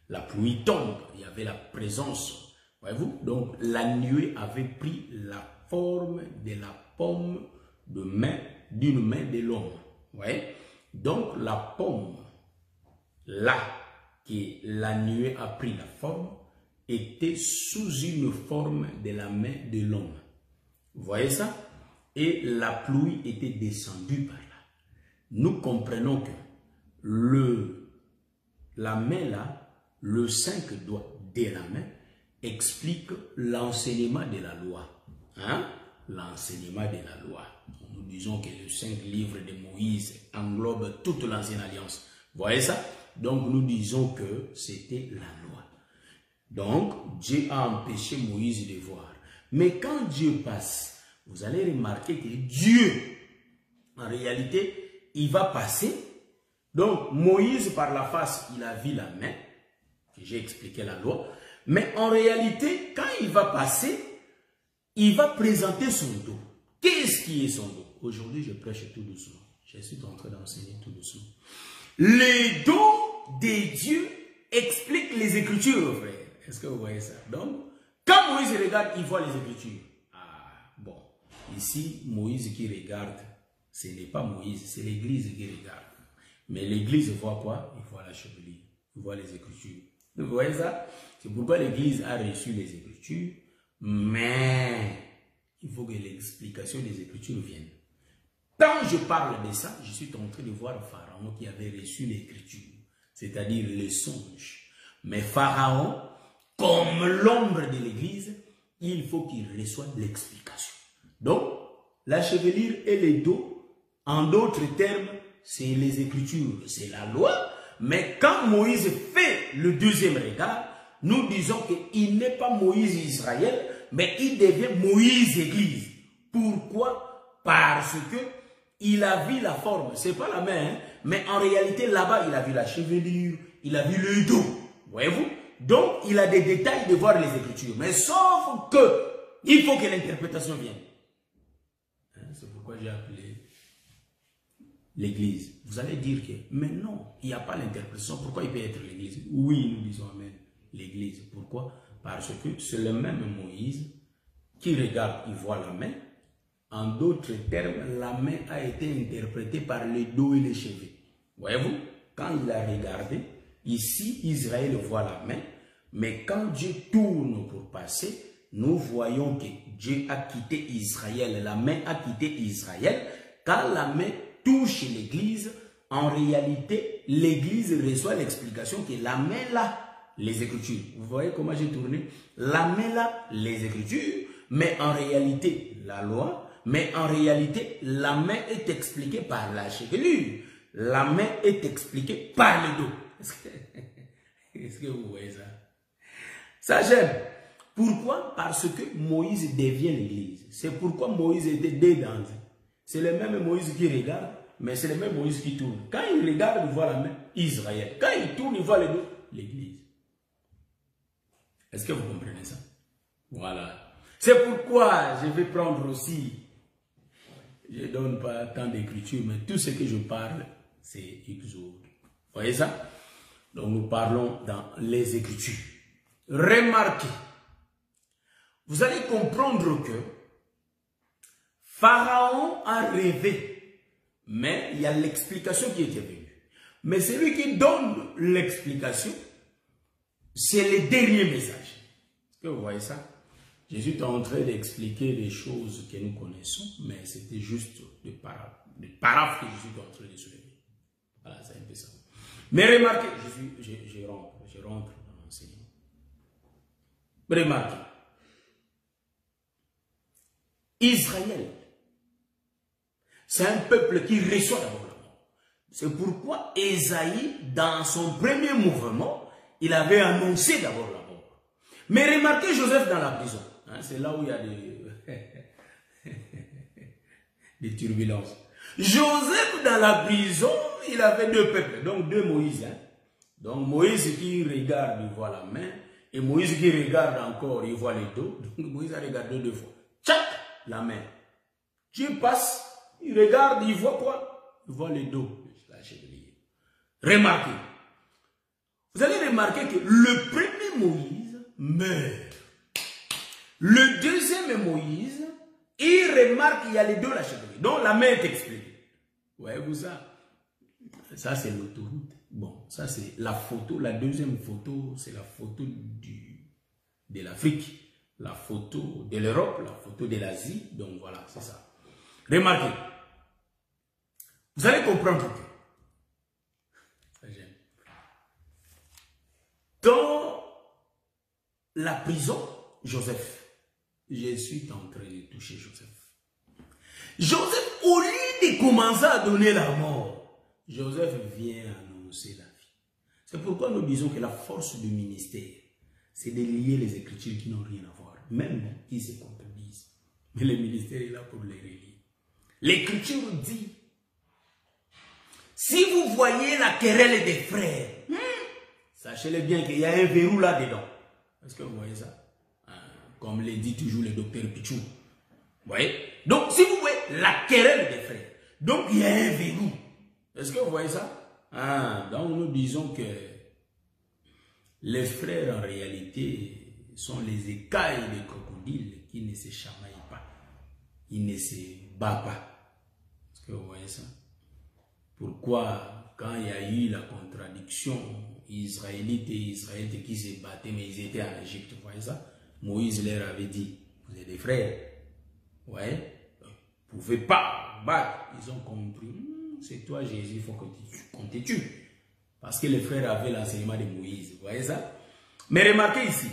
la pluie tombe, il y avait la présence, voyez-vous? Donc la nuée avait pris la forme de la paume de main, d'une main de l'homme, voyez? Donc la paume, là, que la nuée a pris la forme, était sous une forme de la main de l'homme. Vous voyez ça? Et la pluie était descendue par là. Nous comprenons que la main là, le 5 doigts de la main, explique l'enseignement de la loi. Hein? L'enseignement de la loi. Nous disons que le 5 livres de Moïse englobe toute l'ancienne alliance. Vous voyez ça? Donc nous disons que c'était la loi. Donc Dieu a empêché Moïse de voir. Mais quand Dieu passe, vous allez remarquer que Dieu, en réalité, il va passer. Donc Moïse par la face, il a vu la main, que j'ai expliqué la loi. Mais en réalité, quand il va passer, il va présenter son dos. Qu'est-ce qui est son dos? Aujourd'hui, je prêche tout doucement. Je suis en train d'enseigner tout doucement. Le dos de Dieu explique les Écritures, frère. Est-ce que vous voyez ça? Donc, quand Moïse regarde, il voit les Écritures. Ah, bon. Ici, Moïse qui regarde, ce n'est pas Moïse, c'est l'Église qui regarde. Mais l'Église voit quoi? Il voit la chevelure, il voit les Écritures. Vous voyez ça? C'est pourquoi l'Église a reçu les Écritures, mais il faut que l'explication des Écritures vienne. Quand je parle de ça, je suis en train de voir Pharaon qui avait reçu l'Écriture, c'est-à-dire les songes. Mais Pharaon, comme l'ombre de l'Église, il faut qu'il reçoive l'explication. Donc, la chevelure et les dos, en d'autres termes, c'est les Écritures, c'est la loi. Mais quand Moïse fait le deuxième regard, nous disons qu'il n'est pas Moïse Israël, mais il devient Moïse Église. Pourquoi? Parce que il a vu la forme, c'est pas la main, hein? Mais en réalité là-bas il a vu la chevelure, il a vu le dos, voyez-vous? Donc il a des détails de voir les Écritures, mais sauf que il faut que l'interprétation vienne. Hein? C'est pourquoi j'ai appelé l'Église. Vous allez dire que, mais non, il n'y a pas l'interprétation, pourquoi il peut être l'Église? Oui, nous disons Amen, l'Église. Pourquoi? Parce que c'est le même Moïse qui regarde, il voit la main. En d'autres termes, la main a été interprétée par le dos et les cheveux. Voyez-vous, quand il a regardé, ici, Israël voit la main, mais quand Dieu tourne pour passer, nous voyons que Dieu a quitté Israël, la main a quitté Israël. Quand la main touche l'Église, en réalité, l'Église reçoit l'explication que la main là, les Écritures. Vous voyez comment j'ai tourné? La main là, les Écritures, mais en réalité, la loi. Mais en réalité, la main est expliquée par la chevelure. La main est expliquée par le dos. Est-ce que vous voyez ça? Ça j'aime. Pourquoi? Parce que Moïse devient l'Église. C'est pourquoi Moïse était dedans. C'est le même Moïse qui regarde, mais c'est le même Moïse qui tourne. Quand il regarde, il voit la main, Israël. Quand il tourne, il voit le dos, l'Église. Est-ce que vous comprenez ça? Voilà. C'est pourquoi je vais prendre aussi Je ne donne pas tant d'écriture, mais tout ce que je parle, c'est Exode. Vous voyez ça? Donc nous parlons dans les Écritures. Remarquez, vous allez comprendre que Pharaon a rêvé, mais il y a l'explication qui était venue. Mais celui qui donne l'explication, c'est le dernier message. Est-ce que vous voyez ça? Jésus est en train d'expliquer les choses que nous connaissons, mais c'était juste des paraphes que Jésus est en train de soulever. Voilà, c'est un peu ça. Mais remarquez, je rentre dans l'enseignement. Remarquez, Israël, c'est un peuple qui reçoit d'abord la mort. C'est pourquoi Ésaïe, dans son premier mouvement, il avait annoncé d'abord la mort. Mais remarquez Joseph dans la prison. Hein, c'est là où il y a des turbulences. Joseph dans la prison, il avait deux peuples, donc deux Moïse. Hein. Donc Moïse qui regarde, il voit la main. Et Moïse qui regarde encore, il voit les dos. Donc Moïse a regardé deux fois. Tchac, la main. Dieu passe, il regarde, il voit quoi? Il voit les dos. La chevalier. Remarquez. Vous allez remarquer que le premier Moïse meurt. Le deuxième Moïse, il remarque qu'il y a les deux la chevalier. Donc la main est expliquée. Voyez-vous ça? Ça c'est l'autoroute. Bon, ça c'est la photo. La deuxième photo, c'est la photo de l'Afrique. La photo de l'Europe, la photo de l'Asie. Donc voilà, c'est ça. Remarquez. Vous allez comprendre que ça j'aime. Dans la prison, Joseph, je suis en train de toucher Joseph. Joseph, au lieu de commencer à donner la mort, Joseph vient annoncer la vie. C'est pourquoi nous disons que la force du ministère, c'est de lier les Écritures qui n'ont rien à voir, même qui se contredisent. Mais le ministère est là pour les relier. L'Écriture dit, si vous voyez la querelle des frères, sachez-le bien qu'il y a un verrou là-dedans. Est-ce que vous voyez ça? Comme le dit toujours le docteur Pichou. Vous voyez? Donc, si vous voyez la querelle des frères, donc il y a un verrou. Est-ce que vous voyez ça? Donc nous disons que les frères en réalité sont les écailles des crocodiles qui ne se chamaillent pas. Ils ne se battent pas. Est-ce que vous voyez ça? Pourquoi, quand il y a eu la contradiction israélite et israélite qui se battaient, mais ils étaient en Égypte, vous voyez ça? Moïse leur avait dit, vous êtes des frères, ouais, vous ne pouvez pas battre. Ils ont compris, c'est toi Jésus, il faut qu'on te tue. Parce que les frères avaient l'enseignement de Moïse, vous voyez ça? Mais remarquez ici,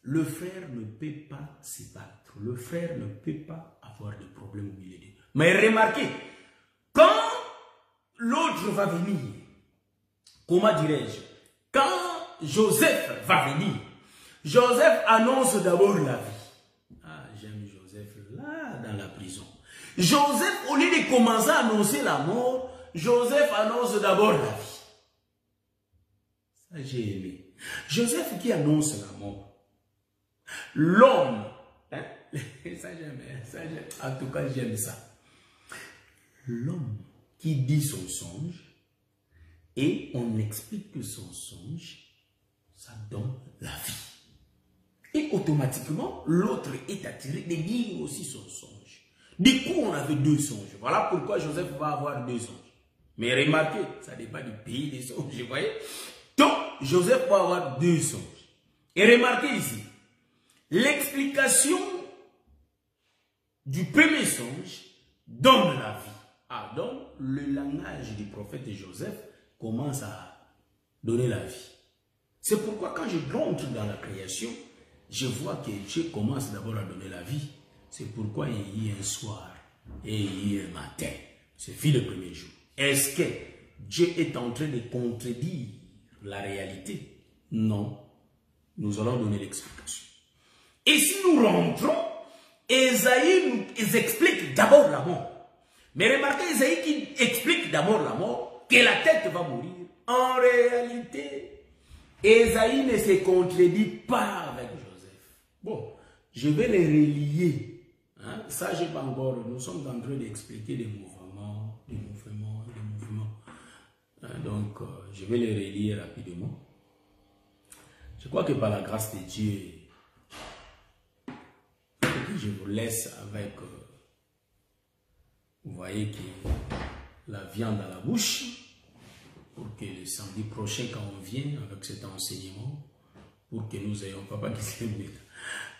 le frère ne peut pas se battre, le frère ne peut pas avoir de problème au milieu d'eux. Mais remarquez, quand l'autre va venir, comment dirais-je, quand Joseph va venir, Joseph annonce d'abord la vie. Ah, j'aime Joseph là dans la prison. Joseph, au lieu de commencer à annoncer la mort, Joseph annonce d'abord la vie. Ça, j'ai aimé. Joseph qui annonce la mort. L'homme, hein? Ça j'aime, en tout cas j'aime ça. L'homme qui dit son songe et on explique que son songe, ça donne la vie. Et automatiquement, l'autre est attiré de dire aussi son songe. Du coup, on avait deux songes. Voilà pourquoi Joseph va avoir deux songes. Mais remarquez, ça dépend du pays des songes, vous voyez. Donc, Joseph va avoir deux songes. Et remarquez ici, l'explication du premier songe donne la vie. Ah, donc, le langage du prophète Joseph commence à donner la vie. C'est pourquoi quand je rentre dans la création, je vois que Dieu commence d'abord à donner la vie. C'est pourquoi il y a eu un soir et il y a eu un matin. C'est fini le premier jour. Est-ce que Dieu est en train de contredire la réalité? Non. Nous allons donner l'explication. Et si nous rentrons, Ésaïe nous explique d'abord la mort. Mais remarquez, Ésaïe qui explique d'abord la mort, que la tête va mourir. En réalité, Ésaïe ne se contredit pas avec Joseph. Bon, je vais les relier. Hein? Ça, je n'ai pas encore. Nous sommes en train d'expliquer des mouvements, Hein? Donc, je vais les relire rapidement. Je crois que par la grâce de Dieu, je vous laisse avec, vous voyez que la viande à la bouche, pour que le samedi prochain, quand on vient avec cet enseignement, pour que nous ayons, papa, que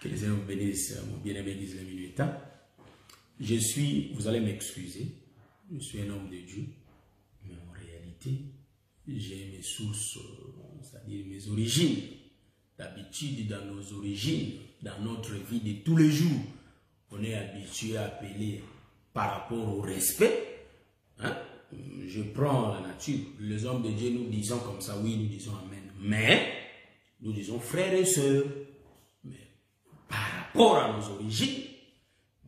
les Seigneur vous bénisse, mon bien-aimé Gisèle Minueta. Je suis, vous allez m'excuser, je suis un homme de Dieu, mais en réalité, j'ai mes sources, c'est-à-dire mes origines. D'habitude, dans nos origines, dans notre vie de tous les jours, on est habitué à appeler par rapport au respect. Hein? Je prends la nature. Les hommes de Dieu, nous disons comme ça, oui, nous disons Amen. Mais, nous disons frères et sœurs. Mais, par rapport à nos origines,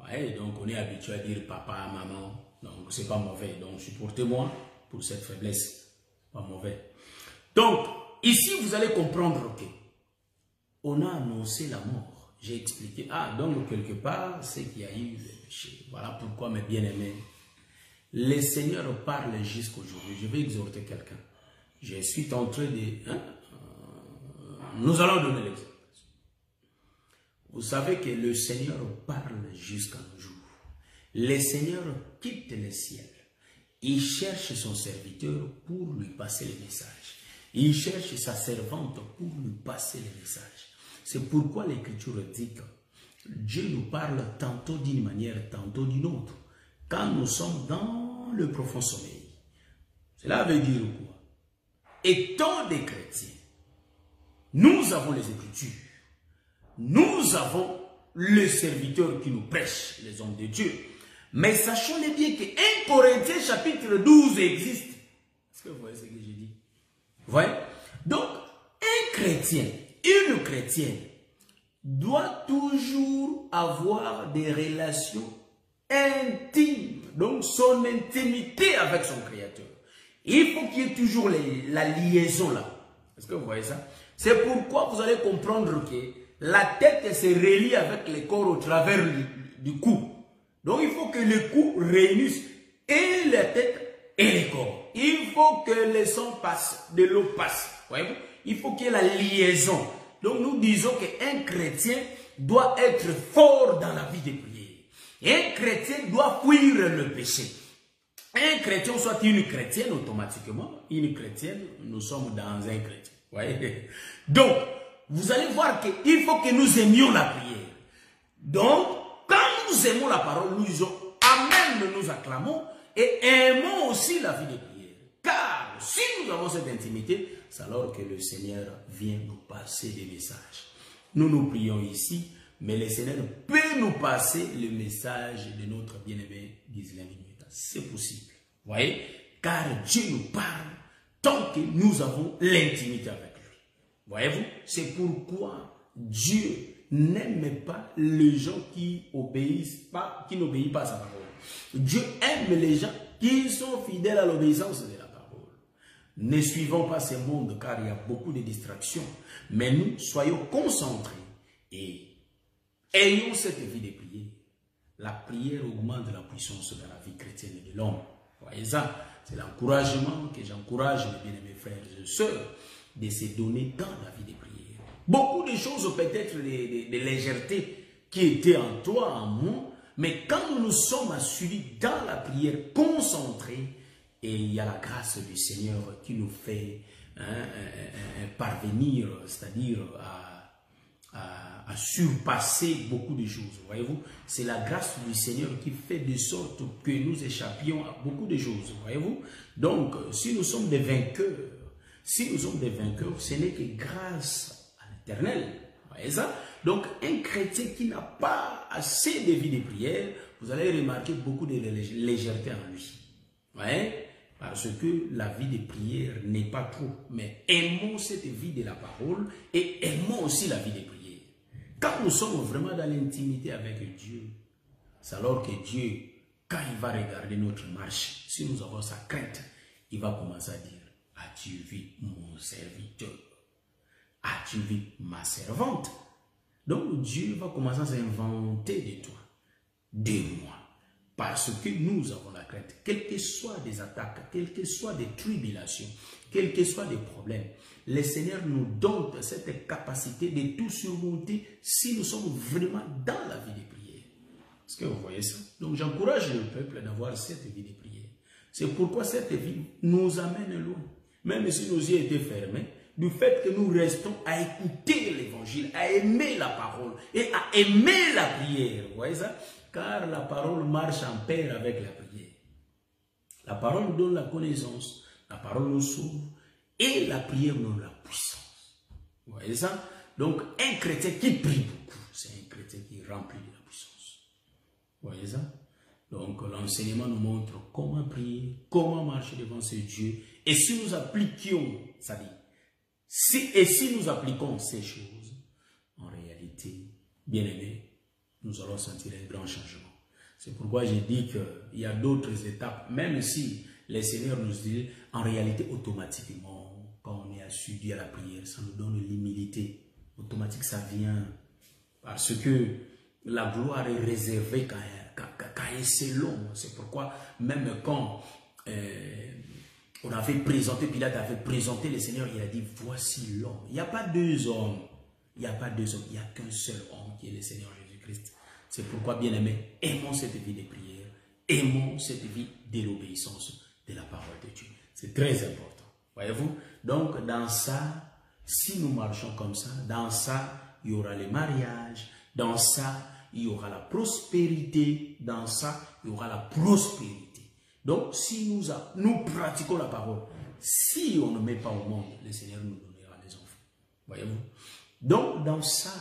ouais, donc on est habitué à dire papa, maman. Donc, c'est pas mauvais. Donc, supportez-moi pour cette faiblesse. Pas mauvais. Donc, ici, vous allez comprendre que on a annoncé la mort. J'ai expliqué. Ah, donc quelque part, c'est qu'il y a eu le péché. Voilà pourquoi, mes bien-aimés, le Seigneur parle jusqu'aujourd'hui. Je vais exhorter quelqu'un. Je suis en train de... Hein, nous allons donner l'exemple. Vous savez que le Seigneur parle jusqu'à nos jours. Le Seigneur quitte le ciel. Il cherche son serviteur pour lui passer le message. Il cherche sa servante pour lui passer le message. C'est pourquoi l'Écriture dit que Dieu nous parle tantôt d'une manière, tantôt d'une autre. Quand nous sommes dans le profond sommeil. Cela veut dire quoi? Étant des chrétiens, nous avons les Écritures. Nous avons le serviteur qui nous prêche, les hommes de Dieu. Mais sachons-le bien que 1 Corinthiens chapitre 12 existe. Est-ce que vous voyez ce que je dis? Vous voyez? Donc, un chrétien, une chrétienne, doit toujours avoir des relations intimes. Donc, son intimité avec son Créateur. Il faut qu'il y ait toujours la liaison là. Est-ce que vous voyez ça? C'est pourquoi vous allez comprendre que la tête se relie avec le corps au travers du cou. Donc, il faut que le cou réunisse et la tête et le corps. Il faut que le sang passe, de l'eau passe. Voyez-vous? Il faut qu'il y ait la liaison. Donc, nous disons qu'un chrétien doit être fort dans la vie de prière. Un chrétien doit fuir le péché. Un chrétien, soit une chrétienne automatiquement, une chrétienne, nous sommes dans un chrétien. Voyez? Donc, vous allez voir qu'il faut que nous aimions la prière. Donc, quand nous aimons la parole, nous disons Amen, nous acclamons et aimons aussi la vie de prière. Car si nous avons cette intimité, c'est alors que le Seigneur vient nous passer des messages. Nous prions ici, mais le Seigneur peut nous passer le message de notre bien-aimé Gisèle Minueta. C'est possible. Vous voyez? Car Dieu nous parle tant que nous avons l'intimité avec lui. Voyez-vous? C'est pourquoi Dieu n'aime pas les gens qui n'obéissent pas à sa parole. Dieu aime les gens qui sont fidèles à l'obéissance de la parole. Ne suivons pas ce monde car il y a beaucoup de distractions. Mais nous, soyons concentrés et ayons cette vie de prière. La prière augmente la puissance de la vie chrétienne de l'homme. Voyez ça? C'est l'encouragement que j'encourage mes bien-aimés frères et sœurs de se donner dans la vie de prière. Beaucoup de choses, peut-être de légèreté qui étaient en toi, en moi, mais quand nous nous sommes assurés dans la prière concentrée, et il y a la grâce du Seigneur qui nous fait parvenir, c'est-à-dire à surpasser beaucoup de choses. Voyez-vous, c'est la grâce du Seigneur qui fait de sorte que nous échappions à beaucoup de choses. Voyez-vous, donc si nous sommes des vainqueurs, ce n'est que grâce à l'Éternel. Voyez ça? Donc un chrétien qui n'a pas assez de vie de prière, vous allez remarquer beaucoup de légèreté en lui. Ouais? Parce que la vie de prière n'est pas trop. Mais aimons cette vie de la parole et aimons aussi la vie de prière. Quand nous sommes vraiment dans l'intimité avec Dieu, c'est alors que Dieu, quand il va regarder notre marche, si nous avons sa crainte, il va commencer à dire, as-tu vu mon serviteur? As-tu vu ma servante? Donc Dieu va commencer à s'inventer de toi. de moi. Parce que nous avons la crainte, quelles que soient des attaques, quelles que soient des tribulations, quels que soient des problèmes, le Seigneur nous donne cette capacité de tout surmonter si nous sommes vraiment dans la vie de prière. Est-ce que vous voyez ça? Donc j'encourage le peuple d'avoir cette vie de prière. C'est pourquoi cette vie nous amène loin. Même si nos yeux étaient fermés, du fait que nous restons à écouter l'évangile, à aimer la parole et à aimer la prière. Vous voyez ça? Car la parole marche en pair avec la prière. La parole nous donne la connaissance, la parole nous sauve et la prière nous donne la puissance. Vous voyez ça? Donc un chrétien qui prie beaucoup, c'est un chrétien qui est rempli de la puissance. Vous voyez ça? Donc l'enseignement nous montre comment prier, comment marcher devant ce Dieu. Et si nous appliquions, ça dit, si nous appliquons ces choses, en réalité, bien aimés, nous allons sentir un grand changement. C'est pourquoi j'ai dit qu'il y a d'autres étapes, même si le Seigneur nous dit, en réalité, automatiquement, quand on est assidu à la prière, ça nous donne l'humilité. Automatique, ça vient. Parce que la gloire est réservée qu'à un seul homme. C'est pourquoi, même quand on avait présenté, Pilate avait présenté le Seigneur, il a dit, voici l'homme. Il n'y a pas deux hommes. Il n'y a pas deux hommes. Il n'y a qu'un seul homme qui est le Seigneur Jésus-Christ. C'est pourquoi, bien aimés, aimons cette vie de prière. Aimons cette vie de l'obéissance de la parole de Dieu. C'est très important. Voyez-vous? Donc, dans ça, si nous marchons comme ça, dans ça, il y aura les mariages. Dans ça, il y aura la prospérité. Dans ça, il y aura la prospérité. Donc, si nous pratiquons la parole, si on ne met pas au monde, le Seigneur nous donnera des enfants. Voyez-vous? Donc, dans ça,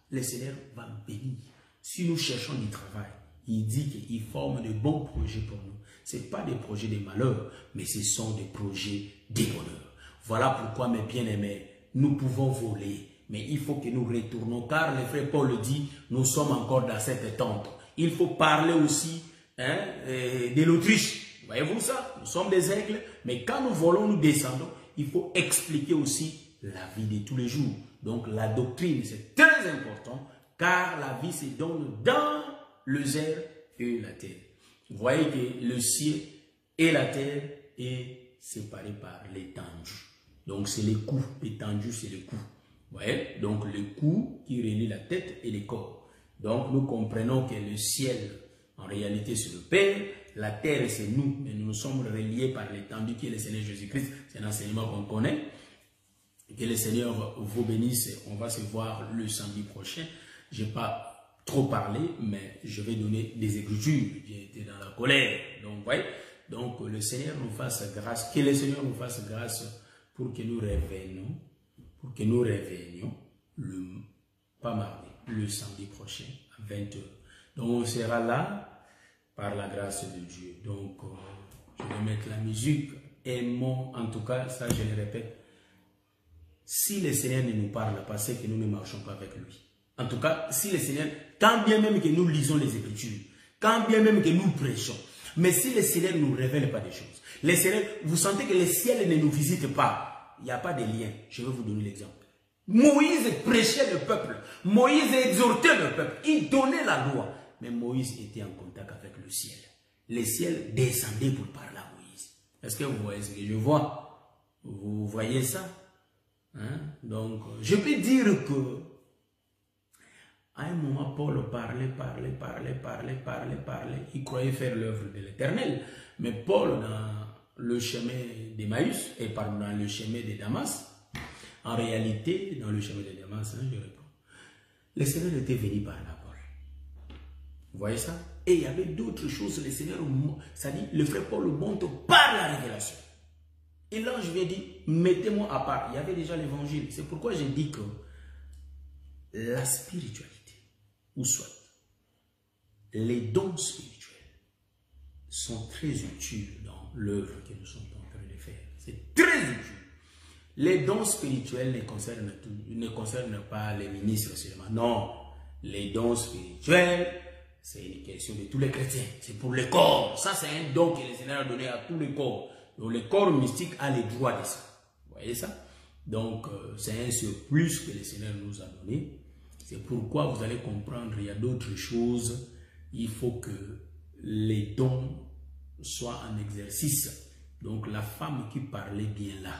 le Seigneur va bénir. Si nous cherchons du travail, il dit qu'il forme de bons projets pour nous. Ce n'est pas des projets de malheur, mais ce sont des projets de bonheur. Voilà pourquoi, mes bien-aimés, nous pouvons voler, mais il faut que nous retournons, car le frère Paul dit, nous sommes encore dans cette tente. Il faut parler aussi de l'Autriche. Voyez-vous ça? Nous sommes des aigles, mais quand nous volons, nous descendons, il faut expliquer aussi la vie de tous les jours. Donc la doctrine, c'est très important, car la vie se donne dans les airs et la terre. Vous voyez que le ciel et la terre est séparé par l'étendue. Donc c'est les coups, l'étendue c'est le cou. Vous voyez? Donc le cou qui relie la tête et le corps. Donc nous comprenons que le ciel, en réalité c'est le Père, la terre c'est nous, mais nous sommes reliés par l'étendue qui est le Seigneur Jésus-Christ. C'est un enseignement qu'on connaît. Que le Seigneur vous bénisse. On va se voir le samedi prochain. Je n'ai pas trop parlé, mais je vais donner des écritures. J'ai été dans la colère. Donc, voyez, donc le Seigneur nous fasse grâce. Que le Seigneur nous fasse grâce pour que nous revenions. Pour que nous revenions pas mardi, le samedi prochain à 20h. Donc on sera là par la grâce de Dieu. Donc je vais mettre la musique. Aimons, en tout cas, ça je le répète. Si le Seigneur ne nous parle pas, c'est que nous ne marchons pas avec lui. En tout cas, si le Seigneur, quand bien même que nous lisons les Écritures, quand bien même que nous prêchons, mais si le Seigneur ne nous révèle pas des choses, le Seigneur, vous sentez que le ciel ne nous visite pas, il n'y a pas de lien. Je vais vous donner l'exemple. Moïse prêchait le peuple, Moïse exhortait le peuple, il donnait la loi, mais Moïse était en contact avec le ciel. Le ciel descendait pour parler à Moïse. Est-ce que vous voyez ce que je vois? Vous voyez ça? Hein? Donc, je peux dire que à un moment, Paul parlait. Il croyait faire l'œuvre de l'Éternel. Mais Paul, dans le chemin d'Emmaüs, et dans le chemin de Damas, en réalité, dans le chemin de Damas, je réponds, le Seigneur était venu par la parole. Vous voyez ça? Et il y avait d'autres choses, le Seigneur, ça dit, le frère Paul montre par la révélation. Et là, je lui ai dit, mettez-moi à part. Il y avait déjà l'évangile. C'est pourquoi j'ai dit que la spiritualité, ou soit les dons spirituels, sont très utiles dans l'œuvre que nous sommes en train de faire. C'est très utile. Les dons spirituels ne concernent pas les ministres seulement. Non, les dons spirituels, c'est une question de tous les chrétiens. C'est pour le corps. Ça, c'est un don que le Seigneur a donné à tous les corps. Donc, le corps mystique a les droits de ça. Vous voyez ça? Donc, c'est un surplus que le Seigneur nous a donné. C'est pourquoi vous allez comprendre, il y a d'autres choses il faut que les dons soient en exercice. Donc la femme qui parlait bien là,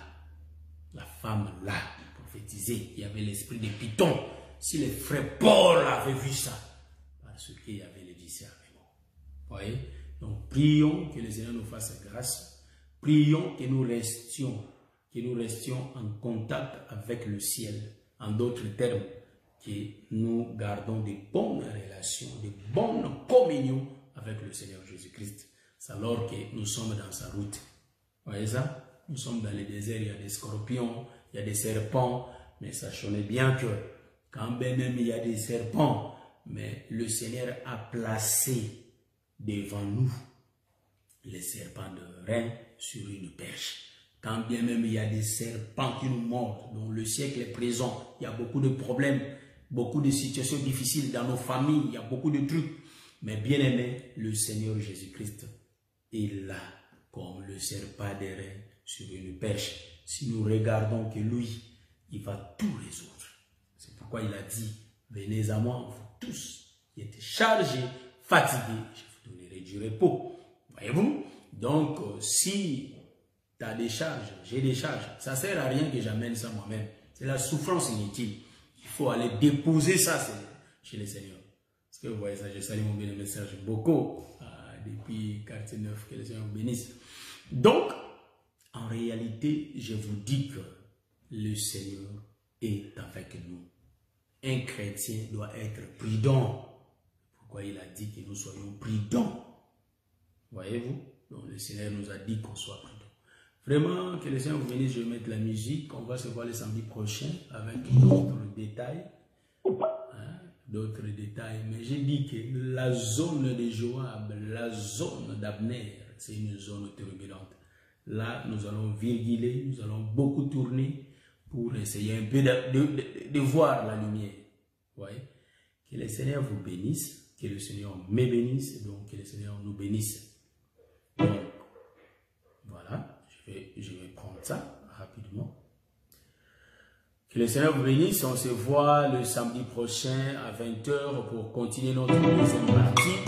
la femme là, prophétisée, il y avait l'esprit de Python. Si les frères Paul avaient vu ça, parce qu'il y avait le discernement. Vous voyez? Donc prions que le Seigneur nous fasse grâce. Prions que nous restions en contact avec le ciel. En d'autres termes, que nous gardons de bonnes relations, de bonnes communions avec le Seigneur Jésus-Christ. C'est alors que nous sommes dans sa route. Vous voyez ça? Nous sommes dans le désert, il y a des scorpions, il y a des serpents, mais sachons bien que quand même il y a des serpents, mais le Seigneur a placé devant nous les serpents de rein sur une perche. Quand bien même il y a des serpents qui nous mordent, dont le siècle est présent, il y a beaucoup de problèmes, beaucoup de situations difficiles dans nos familles, il y a beaucoup de trucs. Mais bien aimé, le Seigneur Jésus-Christ est là comme le serpent de rein sur une perche. Si nous regardons que lui, il va tout résoudre. C'est pourquoi il a dit, venez à moi, vous tous qui êtes chargés, fatigués, je vous donnerai du repos. Voyez-vous? Donc, si tu as des charges, j'ai des charges, ça ne sert à rien que j'amène ça moi-même. C'est la souffrance inutile. Il faut aller déposer ça chez le Seigneur. Est-ce que vous voyez ça? Je salue mon bien-aimé Serge Boko, depuis quartier 9, que le Seigneur vous bénisse. Donc, en réalité, je vous dis que le Seigneur est avec nous. Un chrétien doit être prudent. Pourquoi il a dit que nous soyons prudents? Voyez-vous? Donc, le Seigneur nous a dit qu'on soit prudents. Vraiment, que le Seigneur vous bénisse, je vais mettre la musique. On va se voir le samedi prochain avec d'autres détails. D'autres détails. Mais j'ai dit que la zone de Joab, la zone d'Abner, c'est une zone turbulente. Là, nous allons virguler, nous allons beaucoup tourner pour essayer un peu de voir la lumière. Vous voyez? Que le Seigneur vous bénisse, que le Seigneur me bénisse, donc que le Seigneur nous bénisse. Donc, voilà, je vais prendre ça rapidement. Que le Seigneur vous bénisse, on se voit le samedi prochain à 20 h pour continuer notre deuxième partie.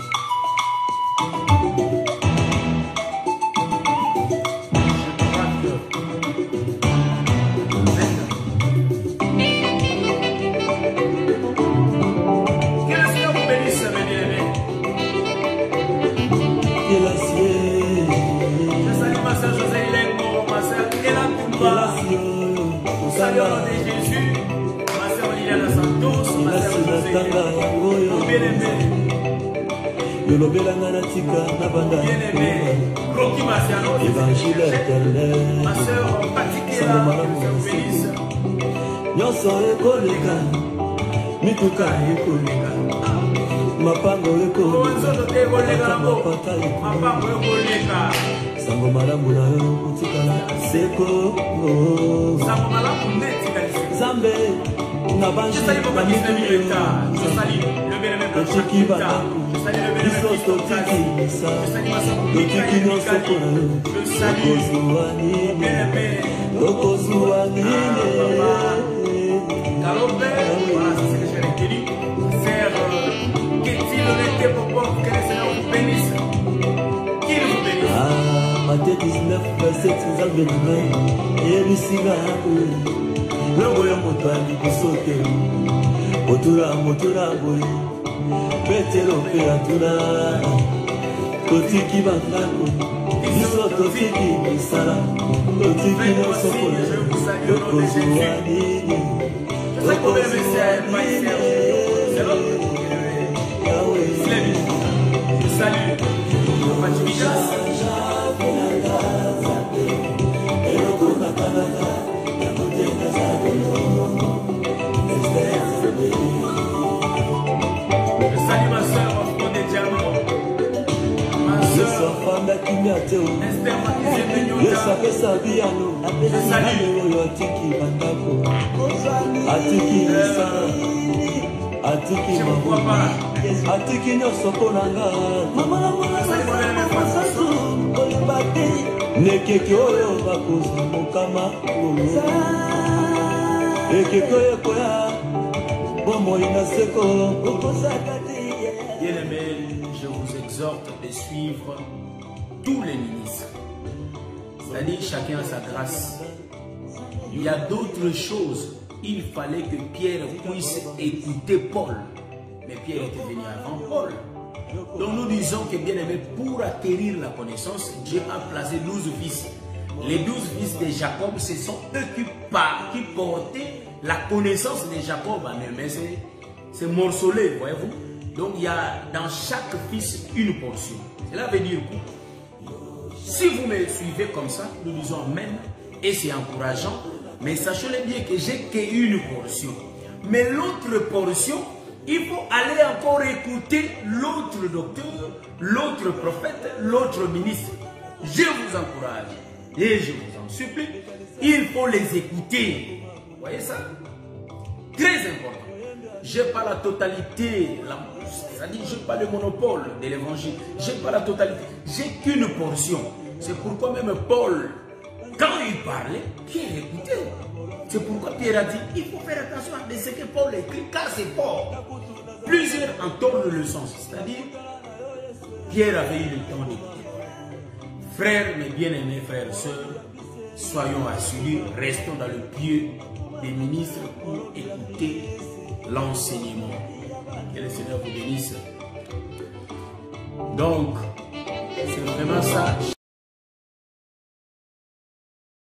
Évangile éternel, nyonso ekoleka, mituka ekoleka, mapango ekoleka, mapango ekoleka, sango malamu na yo kutikala seko, Zambe na banji na mitu otiki banaku, biso totiki misa, totiki nyonso pona yo, okozuwa nini, okozuwa nini. Galopé, voilà, c'est ce que j'ai recueilli. Sœur, qu'est-il été pour que le Seigneur vous bénisse? Qu'il vous bénisse. Matthieu 19, verset 19, et Luciga, le voyant moto à l'Ibosote, Otura, boy, Petero, Peatura, Totiki Bangako, Biso Totiki Misala, Totiki Nosopole, Yokozuani. C'est ça qu'on veut c'est salut. Salut ma soeur, on est diamant. Ma soeur, Atiki mama, atiki nyonso ponanga, nekeke oyo bakoza mokama, ekeke oyo koya bomoi na seko. Bien-aimés, je vous exhorte de suivre tous les ministres. C'est-à-dire chacun a sa grâce. Il y a d'autres choses. Il fallait que Pierre puisse écouter Paul. Mais Pierre était venu avant Paul. Donc nous disons que bien aimé, pour acquérir la connaissance, Dieu a placé 12 fils. Les 12 fils de Jacob, ce sont eux qui portaient la connaissance de Jacob en eux. Mais c'est morcelé, voyez-vous. Donc il y a dans chaque fils une portion. Cela veut dire quoi? Si vous me suivez comme ça, nous disons Amen. Et c'est encourageant. Mais sachez-le bien que j'ai qu'une portion. Mais l'autre portion, il faut aller encore écouter l'autre docteur, l'autre prophète, l'autre ministre. Je vous encourage et je vous en supplie. Il faut les écouter. Vous voyez ça? Très important. Je n'ai pas la totalité, c'est-à-dire je n'ai pas le monopole de l'évangile. Je n'ai pas la totalité. J'ai qu'une portion. C'est pourquoi même Paul, quand il parlait, Pierre écoutait. C'est pourquoi Pierre a dit, il faut faire attention à ce que Paul écrit, car c'est fort. Plusieurs en tournent le sens. C'est-à-dire, Pierre avait eu le temps d'écouter. Frères, mes bien-aimés frères et sœurs, soyons assurés, restons dans le pied des ministres pour écouter l'enseignement. Que le Seigneur vous bénisse. Donc, c'est vraiment ça.